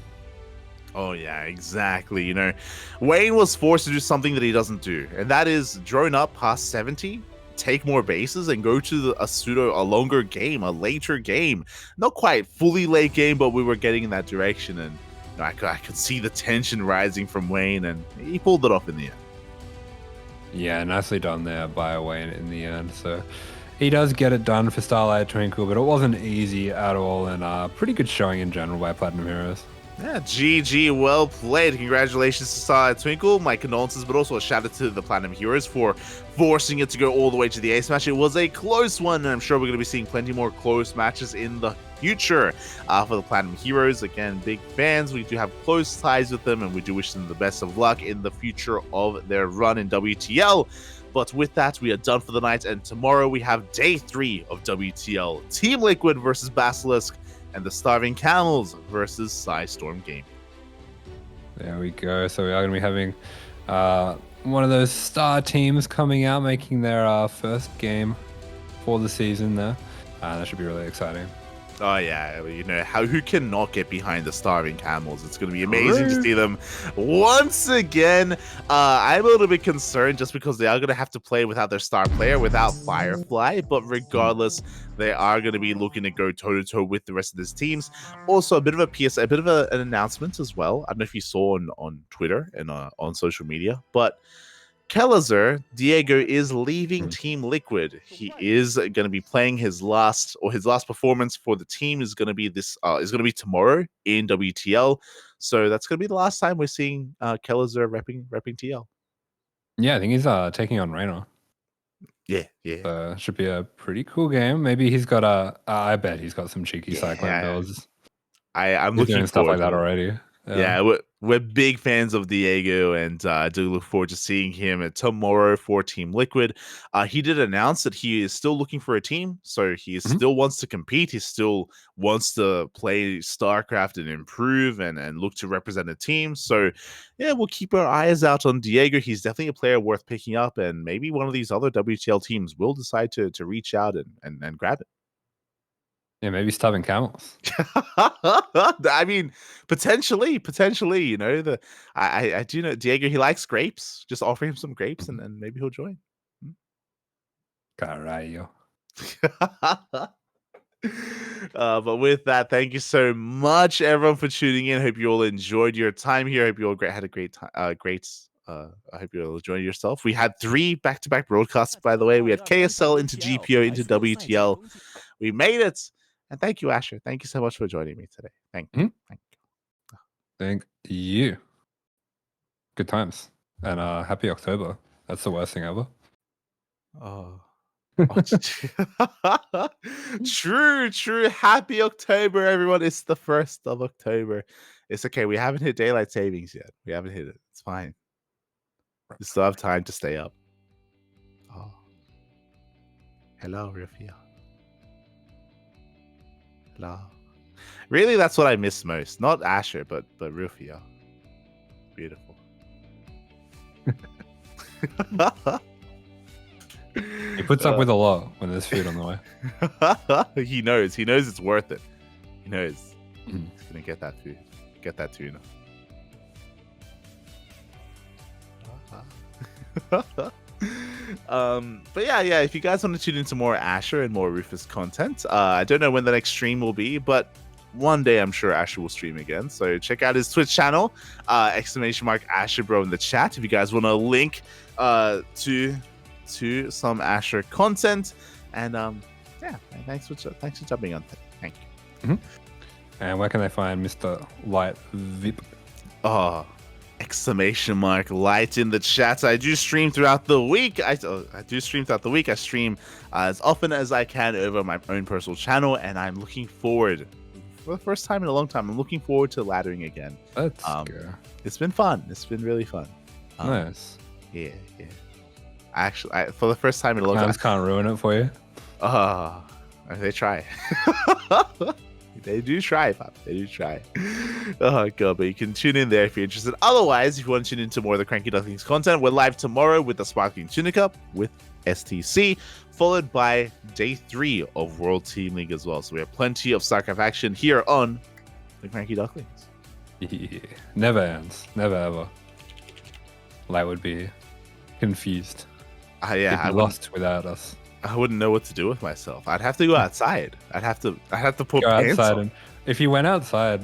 Oh yeah, exactly. You know, Wayne was forced to do something that he doesn't do, and that is drone up past 70, take more bases, and go to a longer game, a later game. Not quite fully late game, but we were getting in that direction, and you know, I could see the tension rising from Wayne, and he pulled it off in the end. Yeah, nicely done there by Wayne in the end. So he does get it done for Starlight Twinkle, but it wasn't easy at all, and pretty good showing in general by Platinum Heroes. Yeah, GG, well played. Congratulations to Starlight Twinkle. My condolences, but also a shout out to the Platinum Heroes for forcing it to go all the way to the ace match. It was a close one, and I'm sure we're going to be seeing plenty more close matches in the future for the Platinum Heroes. Again, big fans. We do have close ties with them, and we do wish them the best of luck in the future of their run in WTL. But with that, we are done for the night, and tomorrow we have day 3 of WTL. Team Liquid versus Basilisk, and the Starving Camels versus Psystorm Gaming. There we go. So we are going to be having one of those star teams coming out, making their first game for the season there. That should be really exciting. Oh yeah, you know, who cannot get behind the Starving Camels? It's going to be amazing to see them once again. I'm a little bit concerned just because they are going to have to play without their star player, without Firefly, but regardless, they are going to be looking to go toe-to-toe with the rest of these teams. Also, a bit of a PSA, a bit of an announcement as well. I don't know if you saw on Twitter and on social media, but Kelazar Diego is leaving Team Liquid. He is going to be playing his last performance for the team is going to be tomorrow in WTL. So that's going to be the last time we're seeing Kelazar repping TL. Yeah, I think he's taking on Reyna. Yeah. Should be a pretty cool game. Maybe he's got I bet he's got some cheeky cyclone builds. I'm He's looking doing stuff like forward that to it. already. Yeah, we're big fans of Diego, and do look forward to seeing him tomorrow for Team Liquid. He did announce that he is still looking for a team, so he still wants to compete. He still wants to play StarCraft and improve and look to represent a team. So, yeah, we'll keep our eyes out on Diego. He's definitely a player worth picking up, and maybe one of these other WTL teams will decide to reach out and grab it. Yeah, maybe Stubborn Camels. I mean, potentially, you know, I do know Diego, he likes grapes. Just offer him some grapes and maybe he'll join. Caralho. But with that, thank you so much, everyone, for tuning in. Hope you all enjoyed your time here. Hope you all had a great time. I hope you all enjoyed yourself. We had 3 back-to-back broadcasts, by the way. We had KSL into GPO into WTL. We made it. And thank you, Asher. Thank you so much for joining me today. Thank you. Thank you. Good times. And happy October. That's the worst thing ever. Oh. True. Happy October, everyone. It's the 1st of October. It's okay. We haven't hit daylight savings yet. We haven't hit it. It's fine. We still have time to stay up. Oh. Hello, Rafia. Hello. Really, that's what I miss most. Not Asher, but Rufio. Beautiful. He puts up with a lot when there's food on the way. He knows it's worth it. He knows he's gonna get that food, get that tuna. But yeah, if you guys want to tune into more Asher and more Rufus content, I don't know when the next stream will be, but one day I'm sure Asher will stream again. So check out his Twitch channel, !AsherBro in the chat if you guys want to link to some Asher content. And yeah, thanks for jumping on today. Thank you. And where can they find Mr. Light Vip? Oh, !Light in the chat. I do stream throughout the week. I stream as often as I can over my own personal channel, and I'm looking forward, for the first time in a long time, I'm looking forward to laddering again. Let's go. It's been fun. It's been really fun. Nice. Yeah. Actually, for the first time in a long time. Can't ruin it for you. They try. They do try, Pop. They do try. Oh, God. But you can tune in there if you're interested. Otherwise, if you want to tune into more of the CranKy Ducklings content, we're live tomorrow with the Sparkling Tuna Cup with STC, followed by day 3 of World Team League as well. So we have plenty of StarCraft action here on the CranKy Ducklings. Yeah. Never ends. Never ever. Light would be confused. Yeah, He'd be lost without us. I wouldn't know what to do with myself. I'd have to go outside. I'd have to put go pants outside on. And if you went outside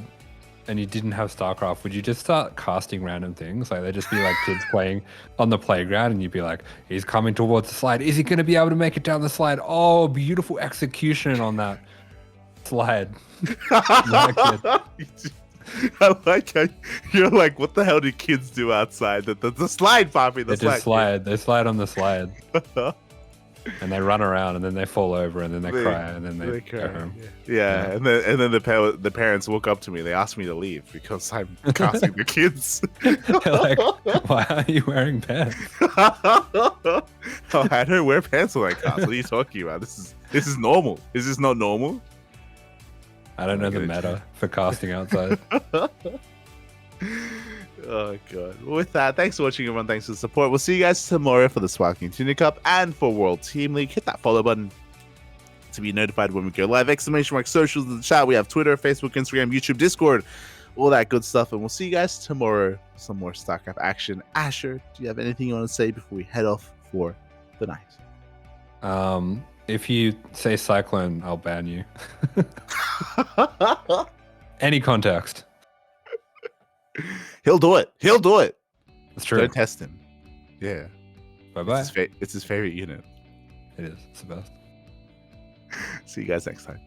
and you didn't have StarCraft, would you just start casting random things? Like they'd just be like kids playing on the playground, and you'd be like, "He's coming towards the slide. Is he going to be able to make it down the slide? Oh, beautiful execution on that slide." I like how you're like, what the hell do kids do outside? The slide, Poppy. They just slide. They slide on the slide. And they run around, and then they fall over, and then they cry, and then they go home. Yeah. And then the parents walk up to me. They ask me to leave because I'm casting the kids. They're like, "Why are you wearing pants?" Oh, I don't wear pants when I cast. What are you talking about? This is normal. Is this not normal? I don't know the meta for casting outside. Oh, God. Well, with that, thanks for watching, everyone. Thanks for the support. We'll see you guys tomorrow for the Sparkling Tuna Cup and for World Team League. Hit that follow button to be notified when we go live. !Socials in the chat. We have Twitter, Facebook, Instagram, YouTube, Discord, all that good stuff. And we'll see you guys tomorrow for some more StarCraft action. Asher, do you have anything you want to say before we head off for the night? If you say Cyclone, I'll ban you. Any context. He'll do it. It's true. Don't test him. Yeah. Bye-bye. It's his favorite unit. It is. It's the best. See you guys next time.